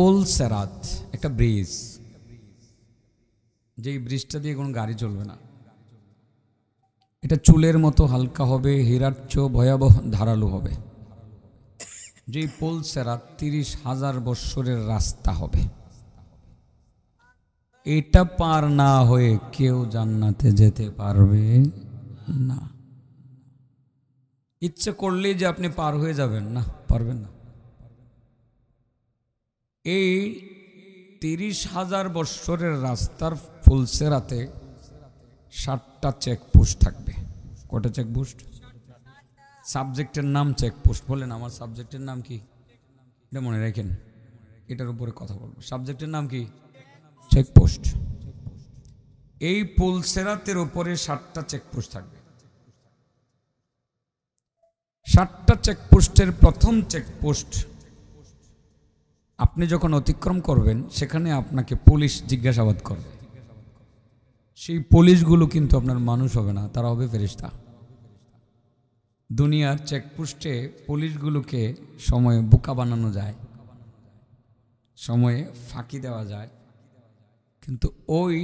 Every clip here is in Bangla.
পোল সেরাত, একটা ব্রিজ, যেই ব্রিজটা দিয়ে কোনো গাড়ি চলবে না। এটা চুলের মতো হালকা হবে, হীরার চেয়েও ভয়াবহ ধারালো হবে। যেই পোল সেরাত 30,000 বৎসরের রাস্তা হবে। এটা পার না হয়ে কেউ জান্নাতে যেতে পারবে না। ইচ্ছে করলেই যে আপনি পার হয়ে যাবেন, না, পারবেন না। এই 30,000 বৎসরের রাস্তার ফুলসেরাতে 7টা চেকপোস্ট থাকবে। কটা চেকপোস্ট? সাবজেক্টের নাম চেকপোস্ট। বলেন আমার সাবজেক্টের নাম কি? এটা মনে রাখেন, এটার উপরে কথা বলবো। সাবজেক্টের নাম কি? চেকপোস্ট। এই ফুলসেরাতের উপরে 7টা চেকপোস্ট থাকবে। 7টা চেকপোস্টের প্রথম চেকপোস্ট আপনি যখন অতিক্রম করবেন, সেখানে আপনাকে পুলিশ জিজ্ঞাসাবাদ করবে। সেই পুলিশগুলো কিন্তু আপনার মানুষ হবে না, তারা হবে ফেরেশতা। দুনিয়ার চেকপোস্টে পুলিশগুলোকে সময়ে বোকা বানানো যায়, সময়ে ফাঁকি দেওয়া যায়, কিন্তু ওই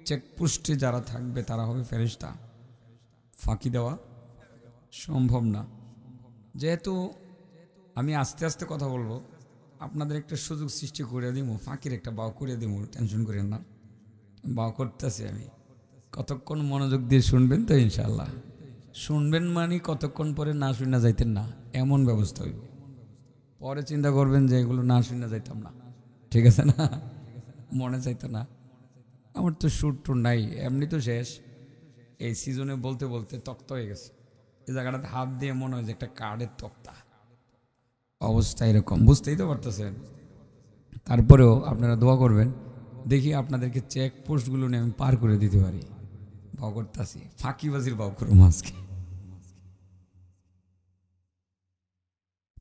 চেকপোস্টে যারা থাকবে তারা হবে ফেরেশতা। ফাঁকি দেওয়া সম্ভব না। যেহেতু আমি আস্তে আস্তে কথা বলবো, আপনাদের একটা সুযোগ সৃষ্টি করে দিব, ফাঁকির একটা বাও করে দিব, টেনশন করেন না। বাও করতেছি আমি, কতক্ষণ মনোযোগ দিয়ে শুনবেন তো ইনশাআল্লাহ। শুনবেন মানে কতক্ষণ পরে না শুনে যাইতেন না, এমন ব্যবস্থা হইব। পরে চিন্তা করবেন যে এগুলো না শুনে যাইতাম না, ঠিক আছে না, মনে চাইতো না। আমার তো শুট টুট নাই, এমনি তো শেষ। এই সিজনে বলতে বলতে তক্ত হয়ে গেছে। এই জায়গাটাতে হাত দিয়ে মনে হয় যে একটা কার্ডের তক্তা অবস্থা, এরকম বুঝতেই তো পারতেছেন। তারপরেও আপনারা দোয়া করবেন, দেখি আপনাদেরকে চেক পোস্টগুলো নিয়ে আমি পার করে দিতে পারি। বাউ করতেছি, ফাঁকিবাজির বাউ করুম আজকে।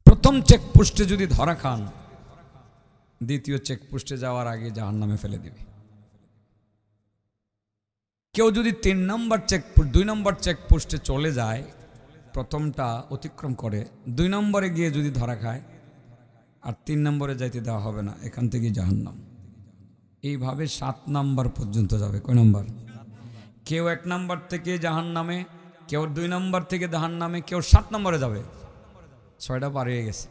প্রথম চেকপোস্টে যদি ধরা খান, দ্বিতীয় চেকপোস্টে যাওয়ার আগে জাহান্নামে ফেলে দিবে। কেউ যদি 3 নম্বর চেকপোস্ট 2 নম্বর চেকপোস্টে চলে যায়, প্রথমটা অতিক্রম করে, 2 নম্বরে গিয়ে যদি ধরা খায়, আর 3 নম্বরে যাইতে দেওয়া হবে না, এখান থেকে জাহান্নাম। এইভাবে 7 নম্বর পর্যন্ত যাবে। কয় নম্বর? কেউ 1 নম্বর থেকে জাহান্নামে, কেউ 2 নম্বর থেকে জাহান্নামে, কেউ 7 নম্বরে যাবে। 6টা পার হয়ে গেছে,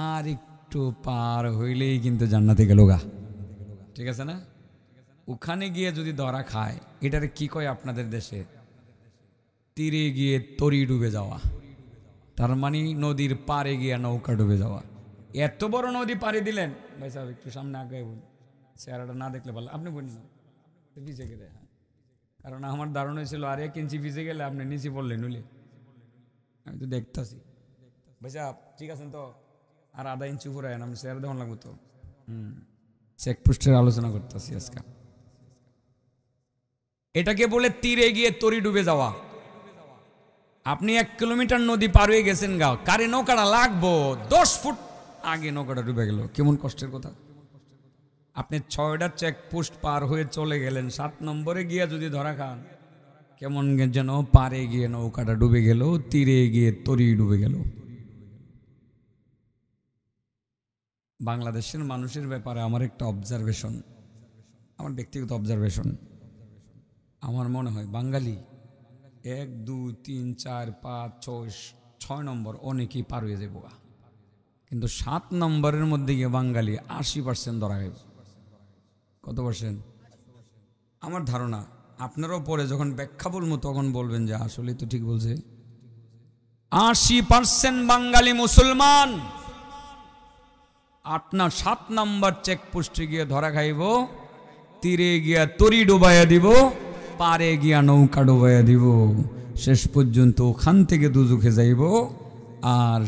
আর একটু পার হইলেই কিন্তু জান্নাতে গেল গা, ঠিক আছে না? ওখানে গিয়ে যদি ধরা খায়, এটারে কি কয় আপনাদের দেশে? তীরে গিয়ে তরি ডুবে যাওয়া। তার মানে নদীর পারে গিয়ে নৌকা ডুবে যাওয়া। এত বড় নদী পাড়ি দিলেন, ভাই সাহেব একটু সামনে আগে বলুন, চেহারাটা না দেখলে ভালো। আপনি বলুন ভিজে গেলে, হ্যাঁ, কারণ আমার ধারণা ছিল আর 1 ইঞ্চি ভিজে গেলে আপনি নিচে পড়লেন, নইলে আমি তো দেখতেছি। ভাই সাহেব ঠিক আছেন তো? আর আধা ইঞ্চি উপরে আমি চেহারা দেওয়া লাগবো তো। চেকপোস্টের আলোচনা করতেছি আজকে। এটাকে বলে তীরে গিয়ে তরি ডুবে যাওয়া। আপনি 1 কিলোমিটার নদী পার হয়ে গেছেন গা, কারে নৌকাটা লাগবো 10 ফুট আগে নৌকাটা ডুবে গেল, কেমন কষ্টের কথা। আপনি 6টা চেকপোস্ট পার হয়ে চলে গেলেন, 7 নম্বরে গিয়ে যদি ধরা খান, কেমন যেন পারে গিয়ে নৌকাটা ডুবে গেল, তীরে গিয়ে তরি ডুবে গেল। বাংলাদেশের মানুষের ব্যাপারে আমার একটা অবজারভেশন, আমার ব্যক্তিগত অবজারভেশন, আমার মনে হয় বাঙালি 1, 2, 3, 4, 5, 6 নম্বর অনেকেই পার হয়ে যাবো, কিন্তু 7 নম্বরের মধ্যে গিয়ে বাঙালি 80% ধরা গেল। কত পার্সেন্ট? আমার ধারণা আপনারাও পরে যখন ব্যাখ্যা বলবো তখন বলবেন যে আসলে তো ঠিক বলছে। 80% বাঙালি মুসলমান 7 নম্বর চেকপোস্টে গিয়ে ধরা খাইব, তীরে গিয়া তরি ডুবাইয়া দিব, পারে গিয়া নৌকা ডুবাইয়া দিব, শেষ পর্যন্ত ওখান থেকে দুজখে যাইব, আর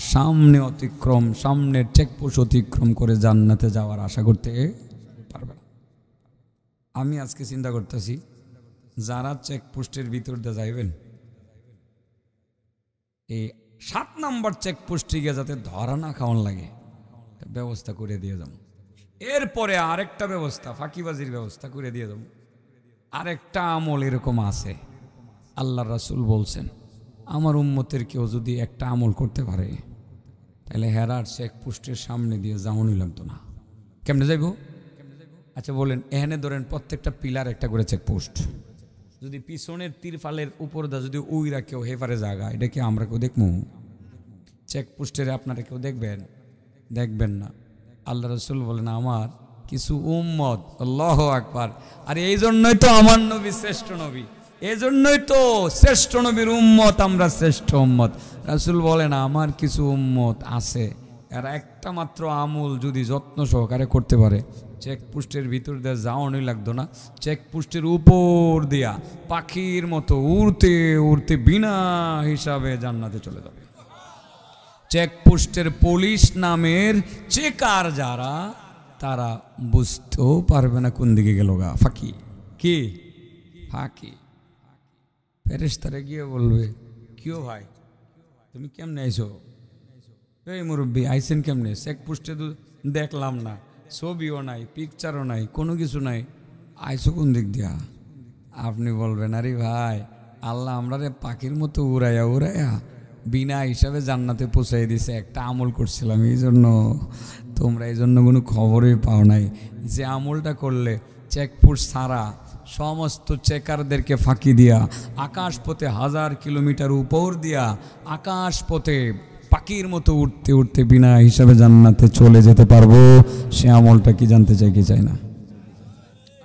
সামনের চেকপোস্ট অতিক্রম করে জান্নাতে যাওয়ার আশা করতে পারবে না। আমি আজকে চিন্তা করতেছি, যারা চেকপোস্টের ভিতর দিয়ে যাইবেন, এই 7 নম্বর চেকপোস্টে গিয়ে যাতে ধরা না খাওয়ান লাগে, ব্যবস্থা করে দিয়ে যাব। এরপরে আরেকটা ব্যবস্থা, ফাঁকিবাজির ব্যবস্থা করে দিয়ে যাব। আরেকটা আমল এরকম আছে, আল্লাহ রাসূল বলছেন, আমার উম্মতের কেউ যদি একটা আমল করতে পারে, তাহলে হেরার চেকপোস্টের সামনে দিয়ে যাওয়ানি লাগতো না। কেমনে যাইব? আচ্ছা বলেন, এখানে ধরেন প্রত্যেকটা পিলার একটা করে চেকপোস্ট, যদি পিছনের তিরফালের উপর দা যদি উইরা কেউ হেফারে জায়গা, এটা কি আমরা কেউ দেখবো? চেকপোস্টের আপনারা কেউ দেখবেন? দেখবেন না। আল্লাহ রসুল বলেন আমার কিছু উম্মত, আল্লাহু আকবার, আর এই জন্যই তো আমার নবী শ্রেষ্ঠ নবী, এই জন্যই তো শ্রেষ্ঠ নবীর উম্মত, আমরা শ্রেষ্ঠ উম্মত। রাসূল বলেন আমার কিছু উম্মত আছে, এরা একটা মাত্র আমল যদি যত্ন সহকারে করতে পারে, চেকপোস্টের ভিতর দিয়ে যাওয়ানোই লাগতো না, চেকপোস্টের উপর দিয়া পাখির মতো উড়তে উড়তে বিনা হিসাবে জান্নাতে চলে যাবে। চেকপোস্টের পুলিশ নামের চেকার যারা, তারা বুঝতেও পারবে না কোন দিকে গেল গা, ফাঁকি। কি ফাঁকি? ফেরেশতারা গিয়ে বলবে কিও ভাই তুমি কেমনে আইছো? এই মুরব্বী আইসেন কেমনে? চেকপোস্টে তো দেখলাম না, ছবিও নাই, পিকচারও নাই, কোনো কিছু নাই, আইসো কোন দিক দিয়া? আপনি বলবেন আরে ভাই আল্লাহ আমরা রে পাখির মতো উড়াইয়া উড়াইয়া বিনা হিসাবে জান্নাতে পৌঁছাই দিছে, একটা আমল করছিলাম, এই জন্য তোমরা এই জন্য কোনো খবরই পাও নাই। যে আমলটা করলে চেকপোস্ট ছাড়া সমস্ত চেকারদেরকে ফাঁকি দিয়া আকাশপথে 1000 কিলোমিটার উপর দিয়া আকাশপথে পাখির মতো উঠতে উঠতে বিনা হিসাবে জান্নাতে চলে যেতে পারবো, সে আমলটা কি জানতে চাই কি চাই না?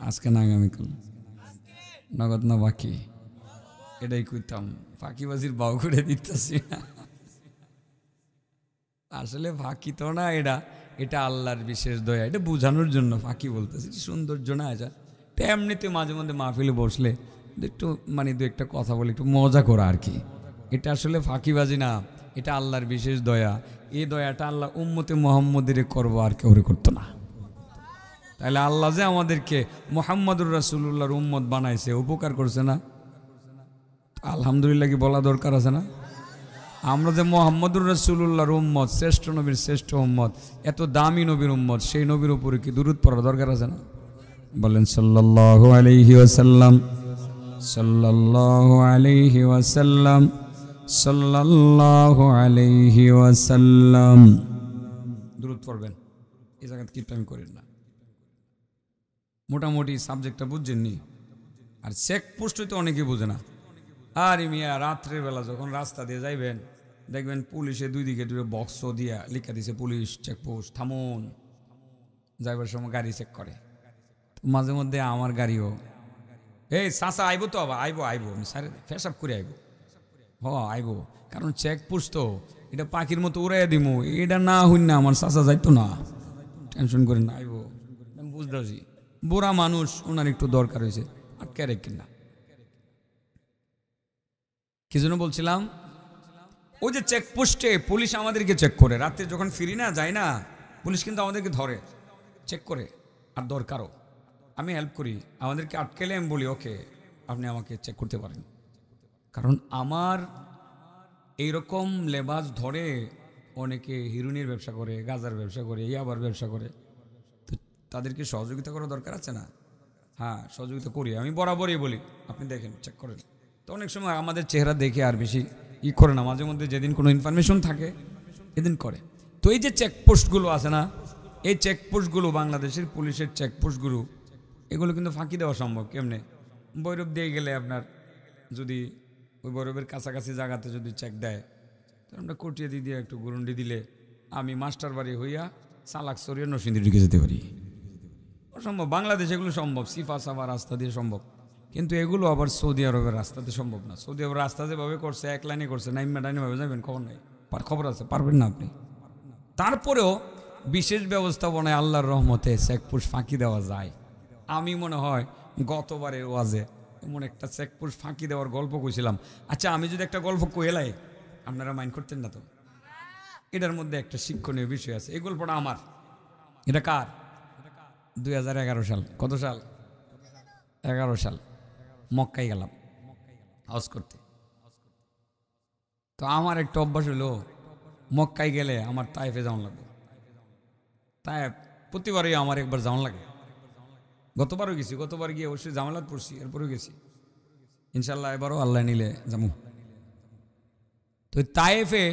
আজকে না আগামীকাল? নগদ না বাকি? এটাই কইতাম, ফাঁকিবাজির বাউ করে দিতেছি না। আসলে ফাঁকি তো না, এটা আল্লাহর বিশেষ দয়া, এটা বোঝানোর জন্য ফাঁকি বলতেছি, সৌন্দর্য না। আচ্ছা এমনিতে মাঝে মধ্যে মাহফিলে বসলে একটু মানে দু একটা কথা বলে একটু মজা করা আর কি, এটা আসলে ফাঁকিবাজি না, এটা আল্লাহর বিশেষ দয়া। এই দয়াটা আল্লাহ উম্মতে মুহাম্মদের করবো, আর কেউ করতো না। তাহলে আল্লাহ যে আমাদেরকে মুহাম্মদুর রাসূলুল্লাহর উম্মত বানাইছে, উপকার করছে না? আলহামদুলিল্লাহ কি বলা দরকার আছে না? আমরা যে মুহাম্মদুর রাসূলুল্লাহর উম্মত, শ্রেষ্ঠ নবীর শ্রেষ্ঠ উম্মত, এত দামি নবীর উম্মত, সেই নবীর উপরে কি দুরূদ পড়া দরকার আছে না? বলেন সাল্লাল্লাহু আলাইহি ওয়াসাল্লাম, সাল্লাল্লাহু আলাইহি ওয়াসাল্লাম, সাল্লাল্লাহু আলাইহি ওয়াসাল্লাম। দুরূদ পড়বেন, এই জায়গাতে কিপটামি করেন না। মোটামুটি সাবজেক্টটা বুঝছেননি? আর চেকপোস্ট তো অনেকেই বোঝে না। আর মিয়া রাত্রের বেলা যখন রাস্তা দিয়ে যাইবেন, দেখবেন পুলিশে দুই দিকে দুটো বক্স দিয়া লিখা দিছে পুলিশ চেকপোস্ট, থামুন। যাইবার সময় গাড়ি চেক করে, মাঝে মধ্যে আমার গাড়িও, এই চাচা আইবো তো, আবার আইবো আইবো স্যার ফেসাব করে আইবো, আইবো, কারণ চেকপোস্ট তো এটা পাখির মতো উড়াইয়া দিমু, এটা না হইন না আমার চাচা যাইতো না, টেনশন করেন না, আইবো। আমি বুঝতেছি বুড়া মানুষ, ওনার একটু দরকার হয়েছে, আটকে রেখেন না। কি জন্য বলছিলাম? ওই যে চেকপোস্টে পুলিশ আমাদেরকে চেক করে, রাতে যখন ফিরি না যাই না, পুলিশ কিন্তু আমাদেরকে ধরে চেক করে, আর দরকারও আমি হেল্প করি, আমাদেরকে আটকেলে আমি বলি ওকে আপনি আমাকে চেক করতে পারেন, কারণ আমার এইরকম লেবাস ধরে অনেকে হিরোইনের ব্যবসা করে, গাঁজার ব্যবসা করে, ইয়াবার ব্যবসা করে, তো তাদেরকে সহযোগিতা করা দরকার আছে না? হ্যাঁ সহযোগিতা করি, আমি বরাবরই বলি আপনি দেখেন চেক করেন। তো অনেক সময় আমাদের চেহারা দেখে আর বেশি করে না, মাঝে মধ্যে যেদিন কোনো ইনফরমেশন থাকে এদিন করে। তো এই যে চেকপোস্টগুলো আছে না, এই চেকপোস্টগুলো বাংলাদেশের পুলিশের চেকপোস্টগুলো, এগুলো কিন্তু ফাঁকি দেওয়া সম্ভব। কেমনে? বৈরব দিয়ে গেলে আপনার যদি ওই বৈরবের কাছাকাছি জায়গাতে যদি চেক দেয়, তো আমরা কটিয়ে দিয়ে একটু গুরুন্ডি দিলে আমি মাস্টার বাড়ি হইয়া চালাক সরিয়ে নরসিংদী ঢুকে যেতে পারি। অসম্ভব, বাংলাদেশে এগুলো সম্ভব, সিফা সাফা রাস্তা দিয়ে সম্ভব, কিন্তু এগুলো আবার সৌদি আরবের রাস্তাতে সম্ভব না। সৌদি আরবের রাস্তা যেভাবে করছে, এক লাইনে করছে, নাইমা ডাইনিভাবে যাবেন, খবর নাই, খবর আছে, পারবেন না আপনি। তারপরেও বিশেষ ব্যবস্থাপনায় আল্লাহর রহমতে চেকপোস্ট ফাঁকি দেওয়া যায়। আমি মনে হয় গতবারের ওয়াজে এমন একটা চেকপোস্ট ফাঁকি দেওয়ার গল্প কইছিলাম। আচ্ছা আমি যদি একটা গল্প কইলাই আপনারা মাইন্ড করতেন না তো? এটার মধ্যে একটা শিক্ষণীয় বিষয় আছে। এই গল্পটা আমার, এটা কার? 2011 সাল। কত সাল? 11 সাল। মক্কায় গেলাম হজ করতে। তো আমার একটা অভ্যাস হলো, মক্কায় গেলে আমার তায়েফে যাওয়ান লাগবে। তায়েফ প্রতিবারই আমার একবার যাওয়ান লাগে। গতবারও গেছি, গতবার গিয়ে অবশ্যই জামালাত পড়ছি, এরপরেও গেছি, ইনশাল্লাহ এবারও আল্লাহ নিলে যাবো। তো তায়েফে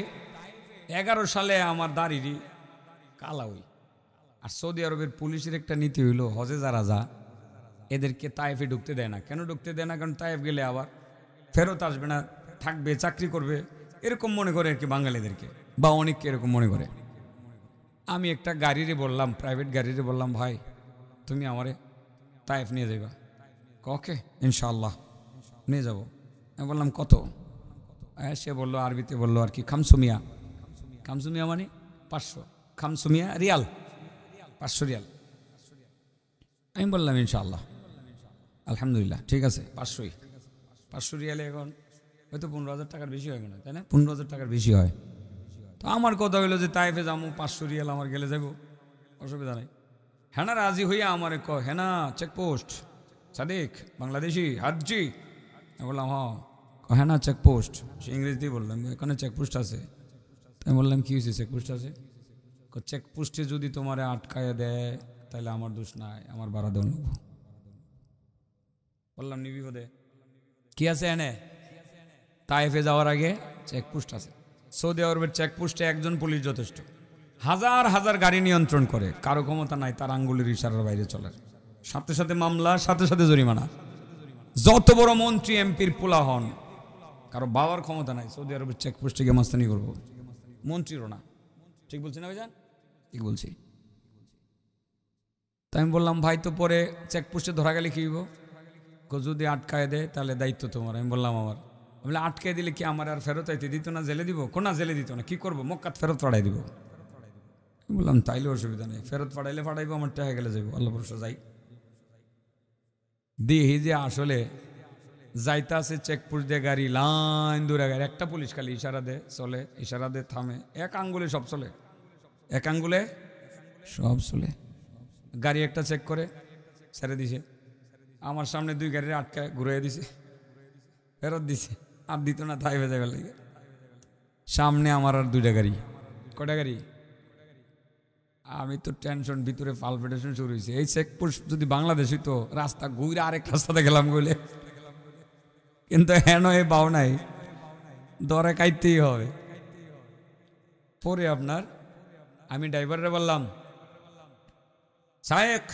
11 সালে আমার দাড়ি কালা হই, আর সৌদি আরবের পুলিশের একটা নীতি হইলো, হজে যারা যা এদেরকে তায়েফে ঢুকতে দেয় না। কেন ঢুকতে দেয় না? কারণ তায়েফ গেলে আবার ফেরত আসবে না, থাকবে, চাকরি করবে, এরকম মনে করে আর কি বাঙালিদেরকে, বা অনেককে এরকম মনে করে। আমি একটা গাড়িরে বললাম, প্রাইভেট গাড়িরে বললাম, ভাই তুমি আমারে তায়েফ নিয়ে যাইবা। ওকে ইনশাআল্লাহ নিয়ে যাব। আমি বললাম কত? সে বললো, আরবিতে বললো আর কি, খামসুমিয়া। খামসুমিয়া মানে 500, খামসুমিয়া রিয়াল, 500 রিয়াল। আমি বললাম ইনশাআল্লাহ, আলহামদুলিল্লাহ, ঠিক আছে, 500 রিয়ালে এখন হয়তো 15,000 টাকার বেশি হয় না, তাই না? 15,000 টাকার বেশি হয়। তো আমার কথা হইলো যে তাইফে যাবো, 500 রিয়াল আমার গেলে যাব, অসুবিধা নাই। হ্যাঁ না, রাজি হইয়া আমারে কয়, হ্যাঁ না চেকপোস্ট সাদিক বাংলাদেশি হাজি। আমি বললাম হ্যাঁ না চেকপোস্ট। সে ইংরেজিতেই বললাম, এখানে চেকপোস্ট আছে। আমি বললাম কী হয়েছে, চেকপোস্ট আছে? চেকপোস্টে যদি তোমারে আটকায় দেয় তাহলে আমার দোষ নাই, আমার ভাড়া দেওয়া নেব। বললাম নিবি বোধে, কি আছে এনে? তাইফে যাওয়ার আগে চেকপোস্ট আছে। সৌদি আরবের চেকপোস্টে একজন পুলিশ যথেষ্ট, হাজার হাজার গাড়ি নিয়ন্ত্রণ করে, কারো ক্ষমতা নাই তার আঙ্গুলের ইশারার বাইরে চলার। সাথে সাথে মামলা, সাথে সাথে জরিমানা। যত বড় মন্ত্রী এমপির পোলা হন, কারো বাবার ক্ষমতা নাই সৌদি আরবের চেকপোস্টে গিয়ে মাস্তানি করবো, মন্ত্রীরও না। ঠিক বলছি না ভাইজান? ঠিক বলছি। তাই আমি বললাম ভাই, তো পরে চেকপোস্টে ধরা গেলে কি হইব? যদি আটকায় দেয় তাহলে দায়িত্ব তোমার। আমি বললাম আমার। বলে আটকায় দিলে কি আমার আর ফেরত আইতে দিত না, জেলে দিব? কোনা জেলে দিত না, কি করবো, মক্কাত ফেরত পাঠাই দিব। বললাম তাইলে অসুবিধা নেই, ফেরত পাঠাইলে পাঠাইবো, আমার টাকা গেলে যাইব, আল্লাহ ভরসা যাই। দিহি যে আসলে যাইতে আছে চেকপোস্ট দিয়ে গাড়ি লাইন দূরে, গাড়ি একটা পুলিশ খালি ইশারা দে চলে, ইশারা দে থামে, এক আঙ্গুলে সব চলে, এক আঙ্গুলে সব চলে। গাড়ি একটা চেক করে ছেড়ে দিছে, আমার সামনে 2 গাড়ির আটকায় ঘুরাই দিছে, ফেরত দিছে, আর দিত না, তাই ভেজে গেল। সামনে আমার আর 2টা গাড়ি। কটা গাড়ি? আমি তো টেনশন, ভিতরে পালপিটেশন শুরু হয়েছে। এই চেকপোস্ট যদি বাংলাদেশ হইতো, রাস্তা ঘুরে আরেক রাস্তাতে গেলাম বলে, কিন্তু হেন এ বাও নাই, দরে কাইতেই হবে। পরে আপনার আমি ড্রাইভারে বললাম, শায়েখ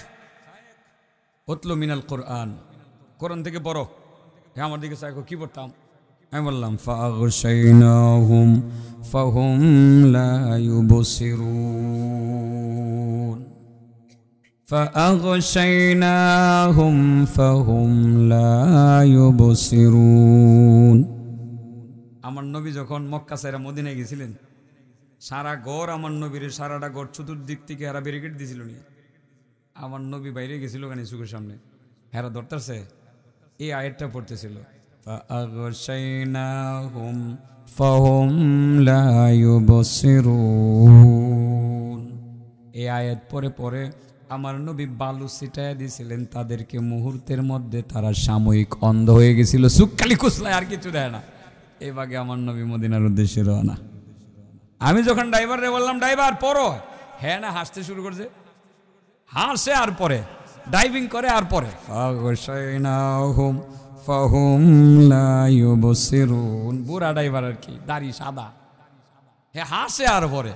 উতলু মিনাল কোরআন, কোরআন থেকে পড়ো। হ্যাঁ আমার দিকে শায়েখ, কি পড়তাম? আমি বললাম ফাগশাইনাহুম ফাহুম লা ইউবসিরুন, ফাগশাইনাহুম ফাহুম লা ইউবসিরুন। আমার নবী যখন মক্কা ছেড়ে মদিনায় গেছিলেন, সারা ঘর আমার নবীর, সারাটা ঘর চতুর্দিক থেকে এরা ব্যারিকেড দিছিল নি। আমার নবী বাইরে গেছিল কেন চোখের সামনে, হেরা ধরতেছে, এই আয়াতটা পড়তেছিল, ফাগশাইনাহুম ফাহুম লা ইউবসিরুন। এই আয়াত পরে পরে আমার নবী বালু ছিটায় দিয়েছিলেন তাদেরকে, মুহূর্তের মধ্যে তারা সাময়িক অন্ধ হয়ে গেছিল, সুক্কালি কুসলায়, আর কিছু দেয় না। এই বাগে আমার নবী মদিনার উদ্দেশ্যে রওনা। আমি যখন ড্রাইভারে বললাম ড্রাইভার পড়ো, হ্যাঁ না হাসতে শুরু করছে, হাসে আর পরে ড্রাইভিং করে, আর পরে ফাগশাইনাহুম ফাহুম লা ইউবসিরুন। বুড়া ড্রাইভার আর কি, দাড়ি সাদা, হ্যাঁ হাসে আর পরে।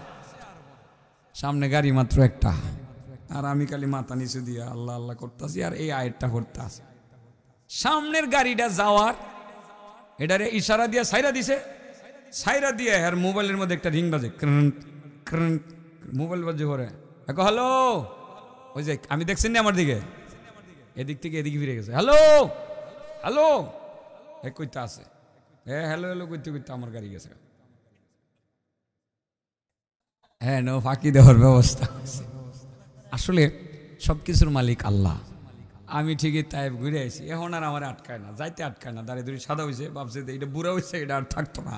সামনে গাড়ি মাত্র একটা, আর আমি খালি মাথা নিচে দিয়ে আল্লাহ আল্লাহ করতেছি, আর এই আয়াতটা পড়তে আছে। সামনের গাড়িটা যাওয়ার এটারে ইশারা দিয়ে সাইরা দিছে, সাইরা দিয়ে আর মোবাইলের মধ্যে একটা রিং বাজে, মোবাইল বাজে করে, হ্যালো, ওই যে আমি দেখছেন না আমার দিকে, এদিক থেকে এদিকে ফিরে গেছে, হ্যালো হ্যালো, এ কইতে আছে, হ্যালো হ্যালো কইতে কইতে আমার গাড়ি গেছে। হ্যাঁ নো, ফাঁকি দেওয়ার ব্যবস্থা হয়েছে। আসলে সব কিছুর মালিক আল্লাহ। আমি ঠিকই তাইফ ঘুরে আসি, এখন আর আমার আটকায় না, যাইতে আটকায় না, দাঁড়িয়ে ধরে সাদা হয়েছে, ভাবছে এটা বুড়া হয়েছে, এটা আর থাকতো না,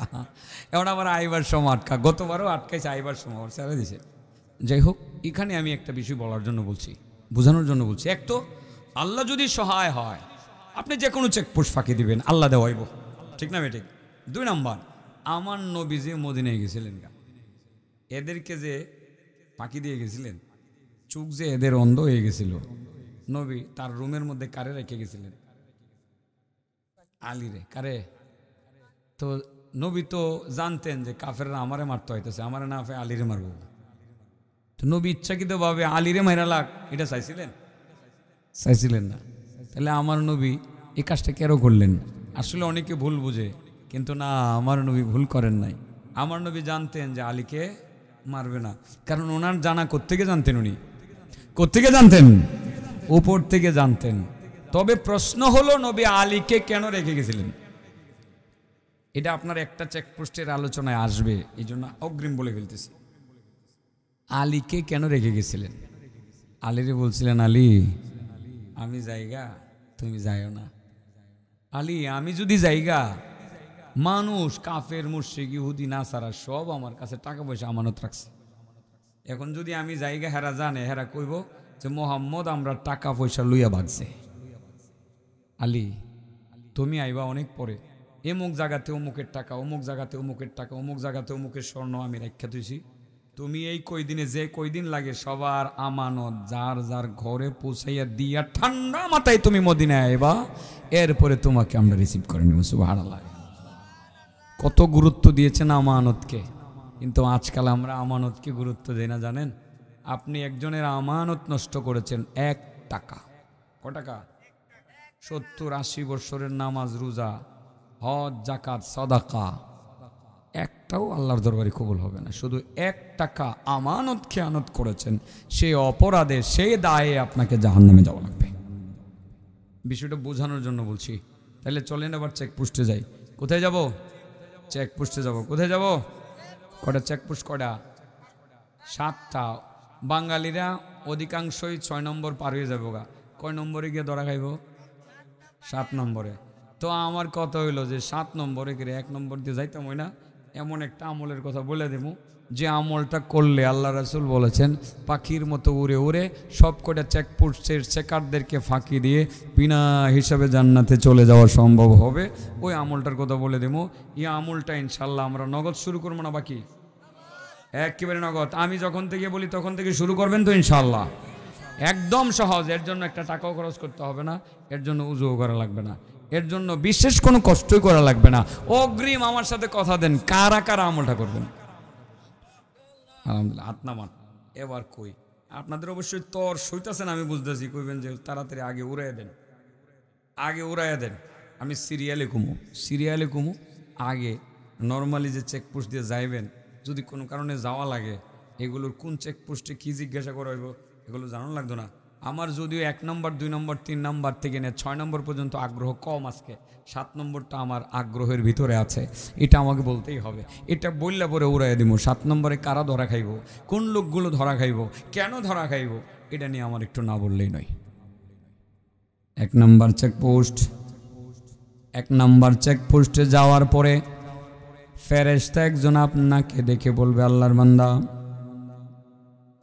এখন আমার আইবার সময় আটকা, গতবারও আটকাইছে, আইবার সময় আমার ছেড়ে দিছে। যাই হোক, এখানে আমি একটা বিষয় বলার জন্য বলছি, বোঝানোর জন্য বলছি। এক তো আল্লাহ যদি সহায় হয়, আপনি যে কোনো চেকপোস্ট ফাঁকি দিবেন, আল্লাহ দেওয়াইব, ঠিক না ঠিক? 2 নম্বর, আমার নবী যে মদিনায় গেছিলেন, এদেরকে যে ফাঁকি দিয়ে গেছিলেন, চোখ যে এদের অন্ধ হয়ে গেছিল, নবী তার রুমের মধ্যে কারে রেখে গেছিলেন? আলীরে। কারে? তো নবী তো জানতেন যে কাফেররা আমারে মারতে হইতেছে, আমারে না আলীরে মারব। তো নবী ইচ্ছাকৃতভাবে আলীরে মাইরা লাগ এটা চাইছিলেন? চাইছিলেন না। তাহলে আমার নবী এই কাজটা কেন করলেন? আসলে অনেকে ভুল বুঝে, কিন্তু না, আমার নবী ভুল করেন নাই। আমার নবী জানতেন যে আলীকে মারবে না, কারণ ওনার জানা কোত্থেকে জানতেন? উনি কোত্থেকে জানতেন? উপর থেকে জানতেন। তবে প্রশ্ন হলো নবী আলীকে কেন রেখে গেছিলেন? এটা আপনার একটা চেকপোস্টের আলোচনায় আসবে, এই জন্য অগ্রিম বলে ফেলতেছি। আলীকে কেন রেখে গেছিলেন? আলীরে বলছিলেন, আলী আমি জায়গা, তুমি যাইও না। আলী আমি যদি জায়গা, মানুষ কাফের মুশরিক ইহুদি নাসারা সব আমার কাছে টাকা পয়সা আমানত রাখছে। এখন যদি আমি জায়গা, হেরা জানে, হেরা কইব যে মোহাম্মদ আমরা টাকা পয়সা লইয়া ভাগছে। আলী তুমি আইবা অনেক পরে, এমুক জায়গাতে অমুকের টাকা, অমুক জায়গাতে অমুকের টাকা, অমুক জায়গাতে অমুকের স্বর্ণ আমি রাখা তুইছি। তুমি এই কয়দিনে যে কয়দিন লাগে সবার আমানত যার যার ঘরে পৌঁছাইয়া দিয়া ঠান্ডা মাথায় তুমি মদিনায় আইবা, এরপরে তোমাকে আমরা রিসিভ করে নেব। সুবহানাল্লাহ। কত গুরুত্ব দিয়েছেন আমানতকে, কিন্তু আজকাল আমরা আমানতকে গুরুত্ব দেই না। জানেন, আপনি একজনের আমানত নষ্ট করেছেন 1 টাকা। ক টাকা? 70-80 বছরের নামাজ রোজা হজ জাকাত সাদাকা একটাও আল্লাহর দরবারে কবুল হবে না। শুধু 1 টাকা আমানত খেয়ানত করেছেন, সেই অপরাধে সেই দায়ে আপনাকে জাহান্নামে যাওয়া লাগবে। বিষয়টা বোঝানোর জন্য বলছি। তাহলে চলেন এবার চেকপোস্টে যাই। কোথায় যাব? চেকপোস্টে যাব। কোথায় যাব? কটা চেকপোস্ট? কটা? 7টা। বাঙালিরা অধিকাংশই 6 নম্বর পার হয়ে যাবো গা। কয় নম্বরে গিয়ে ধরা খাইব? 7 নম্বরে। তো আমার কথা হইল যে 7 নম্বরে গিয়ে 1 নম্বর দিয়ে যাইতাম হয় না। এমন একটা আমলের কথা বলে দেব যে আমলটা করলে আল্লাহ রাসূল বলেছেন পাখির মতো উড়ে উড়ে সব কটা চেকপোস্টের চেকারদেরকে ফাঁকি দিয়ে বিনা হিসাবে জান্নাতে চলে যাওয়া সম্ভব হবে। ওই আমলটার কথা বলে দেব। এই আমলটা ইনশাল্লাহ আমরা নগদ শুরু করবো না, বাকি একেবারে নগদ। আমি যখন থেকে বলি তখন থেকে শুরু করবেন তো ইনশাল্লাহ। একদম সহজ। এর জন্য একটা টাকাও খরচ করতে হবে না, এর জন্য উজুও করা লাগবে না, এর জন্য বিশেষ কোনো কষ্টই করা লাগবে না। অগ্রিম আমার সাথে কথা দেন, কারা কারা আমলটা করবেন? আলহামদুলিল্লাহ, হাত নামান। এবার কই আপনাদের অবশ্যই তর সইতাছেন, আমি বুঝতেছি। কইবেন যে তাড়াতাড়ি আগে উড়াইয়া দেন, আগে উড়াইয়া দেন। আমি সিরিয়ালে কমু। আগে নর্মালি যে চেকপোস্ট দিয়ে যাইবেন, যদি কোনো কারণে যাওয়া লাগে, এগুলোর কোন চেকপোস্টে কী জিজ্ঞাসা করা হইব এগুলো জানানো লাগতো না। আমার যদিও 1 নম্বর 2 নম্বর 3 নম্বর থেকে নিয়ে 6 নম্বর পর্যন্ত আগ্রহ কম, আজকে 7 নম্বরটা আমার আগ্রহের ভিতরে আছে, এটা আমাকে বলতেই হবে। এটা বললে পরে উড়াই দিব। 7 নম্বরে কারা ধরা খাইব, কোন লোকগুলো ধরা খাইব, কেন ধরা খাইব, এটা নিয়ে আমার একটু না বললেই নয়। 1 নম্বর চেকপোস্ট। 1 নম্বর চেকপোস্টে যাওয়ার পরে ফেরেশতা একজন আপনাকে দেখে বলবে, আল্লাহর বান্দা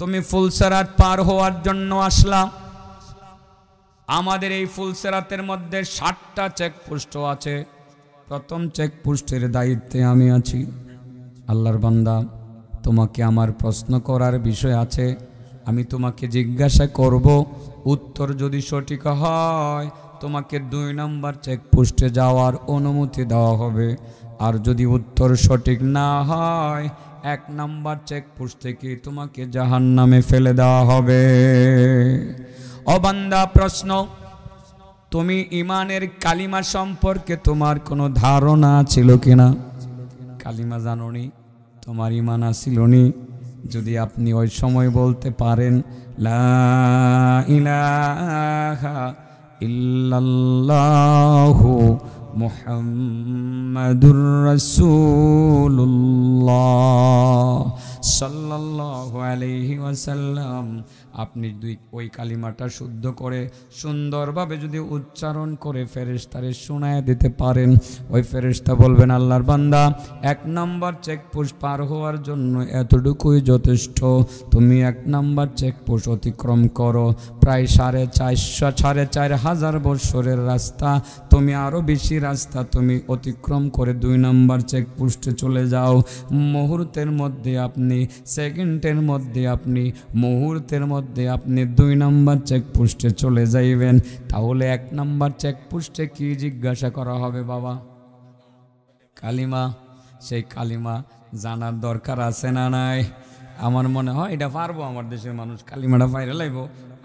তুমি ফুলসেরাত পার হওয়ার জন্য আসলাম। আমাদের এই ফুলসেরাতের মধ্যে 7টা চেকপোস্ট আছে। প্রথম চেকপোস্টের দায়িত্বে আমি আছি। আল্লাহর বান্দা তোমাকে আমার প্রশ্ন করার বিষয় আছে, আমি তোমাকে জিজ্ঞাসা করব, উত্তর যদি সঠিক হয় তোমাকে 2 নম্বর চেকপোস্টে যাওয়ার অনুমতি দেওয়া হবে, আর যদি উত্তর সঠিক না হয় 1 নম্বর চেকপোস্ট থেকে তোমাকে জাহান্নামে ফেলে দেওয়া হবে। ও বান্দা, প্রশ্ন, তুমি ইমানের কালিমা সম্পর্কে তোমার কোনো ধারণা ছিল কিনা? কালিমা জানোনি, তোমার ইমান আসিল নি? যদি আপনি ওই সময় বলতে পারেন লা ইলাহা ইল্লাল্লাহু মুহাম্মাদুর রাসূলুল্লাহ সাল্লাল্লাহু আলাইহি ওয়াসাল্লাম, আপনি ওই কালিমাটা শুদ্ধ করে সুন্দরভাবে যদি উচ্চারণ করে ফেরেশতারে শোনায় দিতে পারেন, ওই ফেরেশতা বলবেন আল্লাহর বান্দা 1 নম্বর চেকপোস্ট পার হওয়ার জন্য এতটুকুই যথেষ্ট। তুমি 1 নম্বর চেকপোস্ট অতিক্রম করো, প্রায় 4,500 বছরের রাস্তা, তুমি আরও বেশি রাস্তা তুমি অতিক্রম করে 2 নম্বর চেকপোস্টে চলে যাও। মুহূর্তের মধ্যে আপনি, সেকেন্ডের মধ্যে আপনি, মুহূর্তের মধ্যে আপনি 2 নম্বর চেকপোস্টে চলে যাইবেন। তাহলে 1 নম্বর চেকপোস্টে কি জিজ্ঞাসা করা হবে বাবা? কালিমা। সেই কালিমা জানার দরকার আছে না নাই? আমার মনে হয় এটা পারবো, আমার দেশের মানুষ কালিমাটা বাইরে লাইব